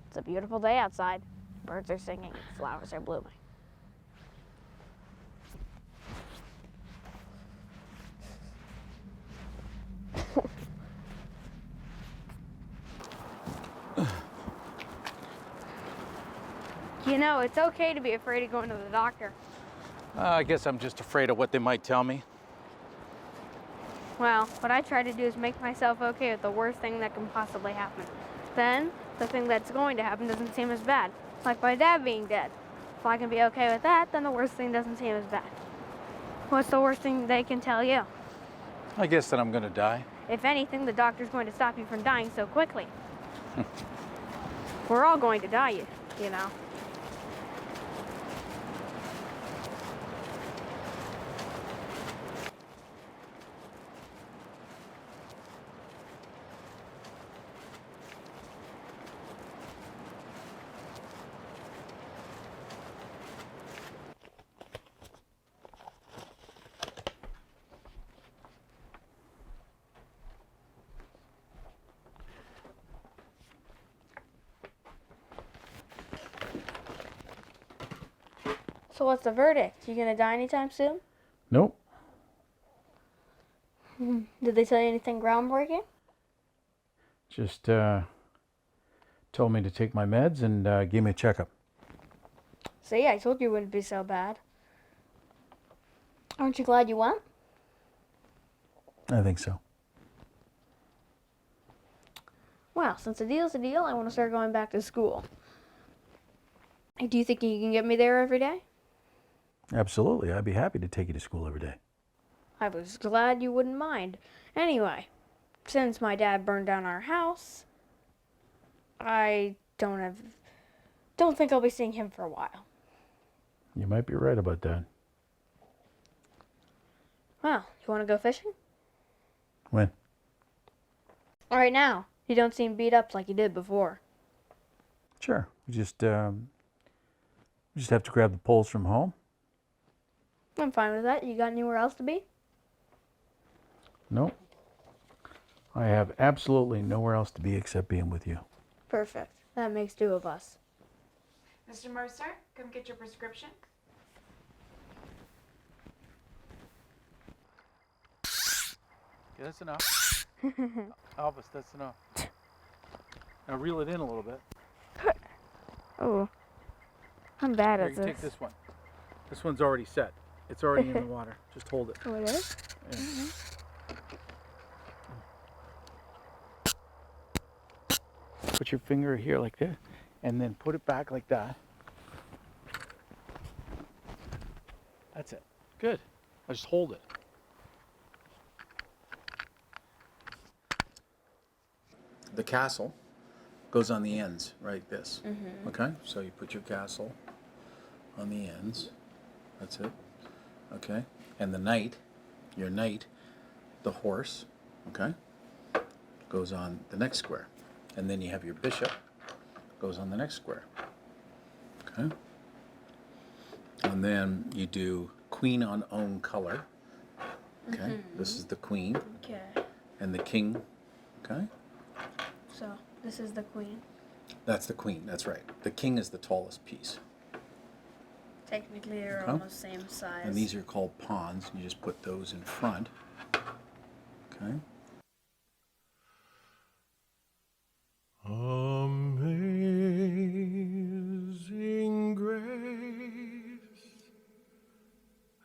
It's a beautiful day outside. Birds are singing, flowers are blooming. You know, it's okay to be afraid of going to the doctor. I guess I'm just afraid of what they might tell me. Well, what I try to do is make myself okay with the worst thing that can possibly happen. Then, the thing that's going to happen doesn't seem as bad. Like my dad being dead. If I can be okay with that, then the worst thing doesn't seem as bad. What's the worst thing they can tell you? I guess that I'm gonna die. If anything, the doctor's going to stop you from dying so quickly. We're all going to die, you know. So what's the verdict? You gonna die anytime soon? Nope. Did they tell you anything groundbreaking? Just told me to take my meds and gave me a checkup. See, I told you it wouldn't be so bad. Aren't you glad you went? I think so. Well, since a deal's a deal, I want to start going back to school. Do you think you can get me there every day? Absolutely. I'd be happy to take you to school every day. I was glad you wouldn't mind. Anyway, since my dad burned down our house, I don't think I'll be seeing him for a while. You might be right about that. Well, you want to go fishing? When? All right now. You don't seem beat up like you did before. Sure. We just have to grab the poles from home. I'm fine with that. You got anywhere else to be? Nope. I have absolutely nowhere else to be except being with you. Perfect. That makes two of us. Mr. Mercer, come get your prescription. Yeah, that's enough. Elvis, that's enough. Now reel it in a little bit. Oh, I'm bad Here, at you this. take this one. This one's already set. It's already in the water. Just hold it. Oh, it is? Yeah. Put your finger here like this, and then put it back like that. That's it. Good. Now just hold it. The castle goes on the ends, right? This. Mm-hmm. Okay? So you put your castle on the ends. That's it. Okay? And the knight, your knight, the horse, okay, goes on the next square. And then you have your bishop, goes on the next square. Okay? And then you do queen on own color. Okay? Mm-hmm. This is the queen. Okay. And the king. Okay? So, this is the queen. That's the queen, that's right. The king is the tallest piece. Technically, they're Okay. almost same size. And these are called pawns, and you just put those in front. Okay? Amazing grace,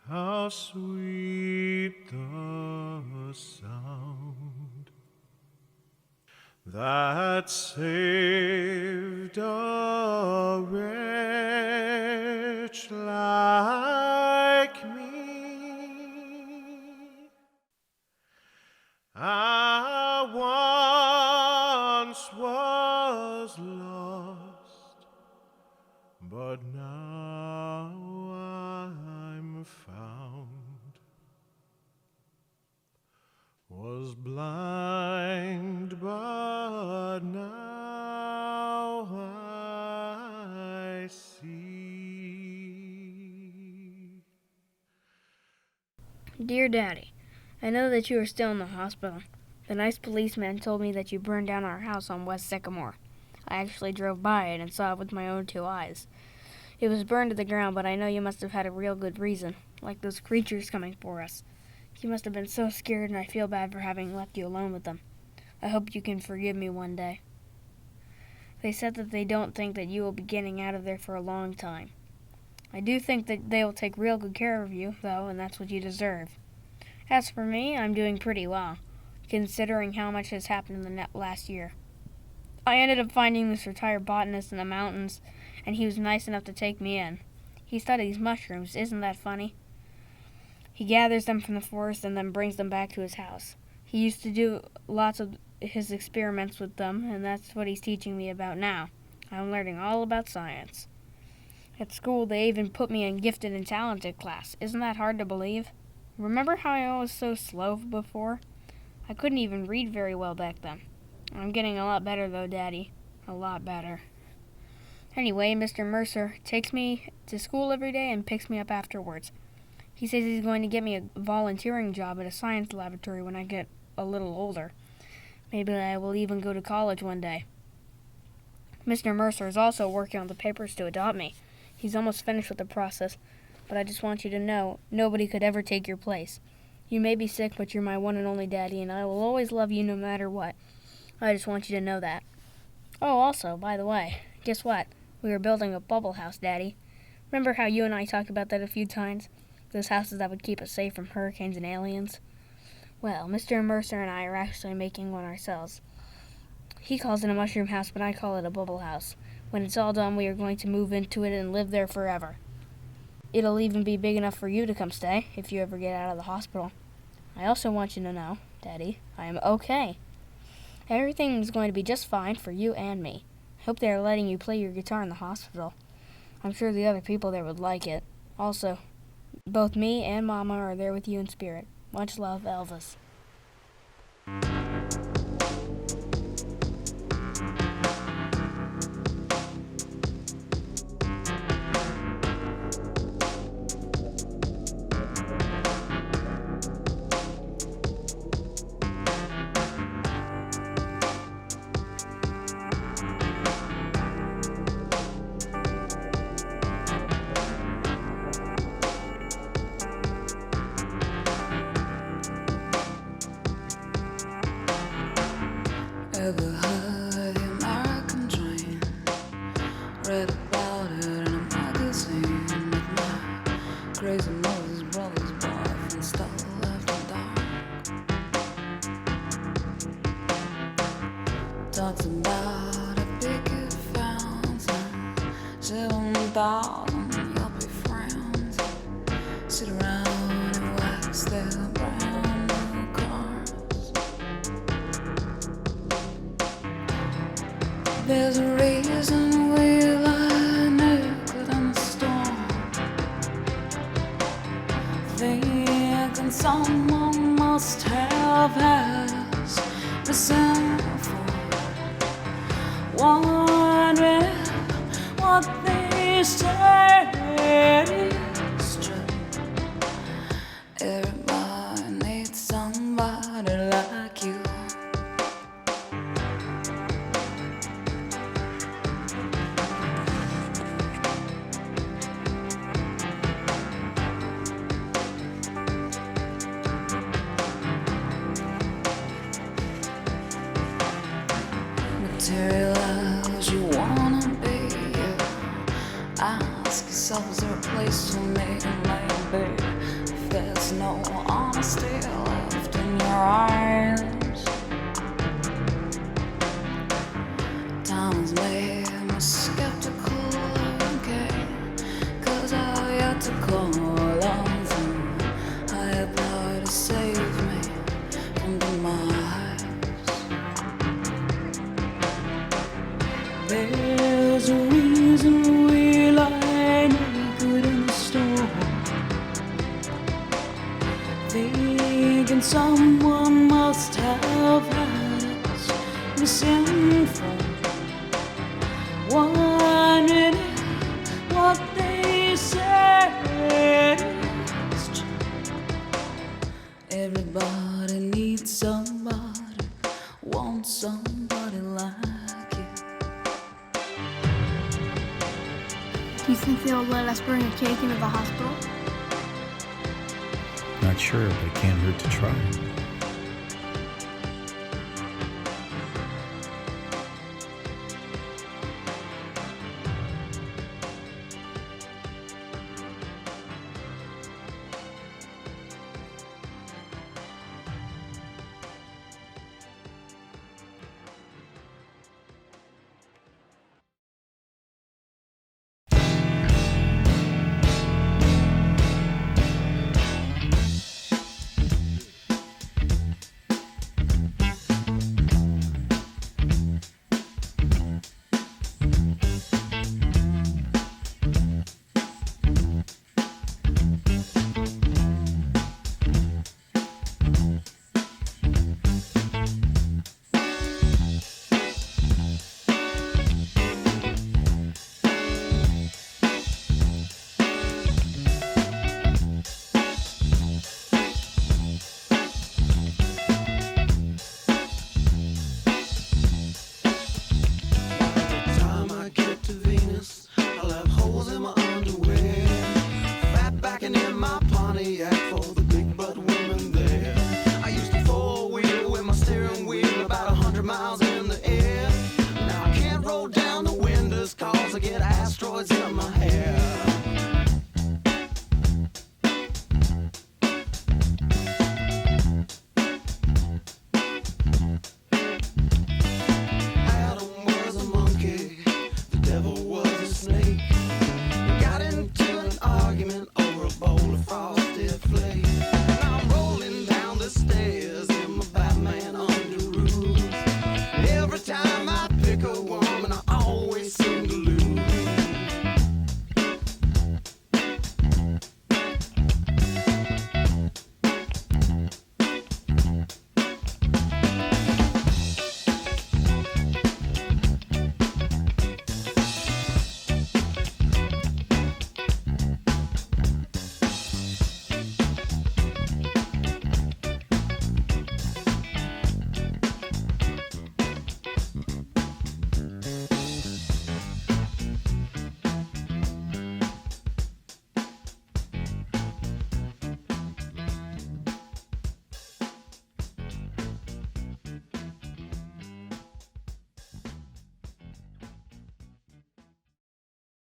how sweet the sound that saved a a wretch like me. I once was lost, but now I'm found. Was blind, but now I see. Dear Daddy, I know that you are still in the hospital. The nice policeman told me that you burned down our house on West Sycamore. I actually drove by it and saw it with my own 2 eyes. It was burned to the ground, but I know you must have had a real good reason, like those creatures coming for us. You must have been so scared, and I feel bad for having left you alone with them. I hope you can forgive me one day. They said that they don't think that you will be getting out of there for a long time. I do think that they will take real good care of you, though, and that's what you deserve. As for me, I'm doing pretty well, considering how much has happened in the last year. I ended up finding this retired botanist in the mountains, and he was nice enough to take me in. He studies mushrooms, isn't that funny? He gathers them from the forest and then brings them back to his house. He used to do lots of his experiments with them, and that's what he's teaching me about now. I'm learning all about science. At school, they even put me in gifted and talented class. Isn't that hard to believe? Remember how I was so slow before? I couldn't even read very well back then. I'm getting a lot better though, Daddy. A lot better. Anyway, Mr. Mercer takes me to school every day and picks me up afterwards. He says he's going to get me a volunteering job at a science laboratory when I get a little older. Maybe I will even go to college one day. Mr. Mercer is also working on the papers to adopt me. He's almost finished with the process, but I just want you to know, nobody could ever take your place. You may be sick, but you're my one and only Daddy, and I will always love you no matter what. I just want you to know that. Oh, also, by the way, guess what? We are building a bubble house, Daddy. Remember how you and I talked about that a few times? Those houses that would keep us safe from hurricanes and aliens? Well, Mr. Mercer and I are actually making one ourselves. He calls it a mushroom house, but I call it a bubble house. When it's all done, we are going to move into it and live there forever. It'll even be big enough for you to come stay, if you ever get out of the hospital. I also want you to know, Daddy, I am okay. Everything is going to be just fine for you and me. I hope they are letting you play your guitar in the hospital. I'm sure the other people there would like it. Also, both me and Mama are there with you in spirit. Much love, Elvis. Ever heard the American dream? Read about it in a magazine. With my crazy Moses brother's boyfriend stole after dark. Talks about a picket fence and 7,000 yuppie friends sit around and wax their brand new cars. There's a reason we lie naked in the storm, thinking someone must have has the same for, wondering what they say is true. Everybody needs somebody like you. Materialize you wanna be, yeah. Ask yourself, is there a place for me? Maybe if there's no honesty left in your eyes, time has made me skeptical There's a reason we lie naked in the storm, thinking someone must have had us misinformed, wondering if what they said is true. Everybody needs somebody, wants somebody like you. Do you think they'll let us bring a cake into the hospital? Not sure, but it can't hurt to try. Miles in the air. Now I can't roll down the windows 'cause I get asteroids in my hair.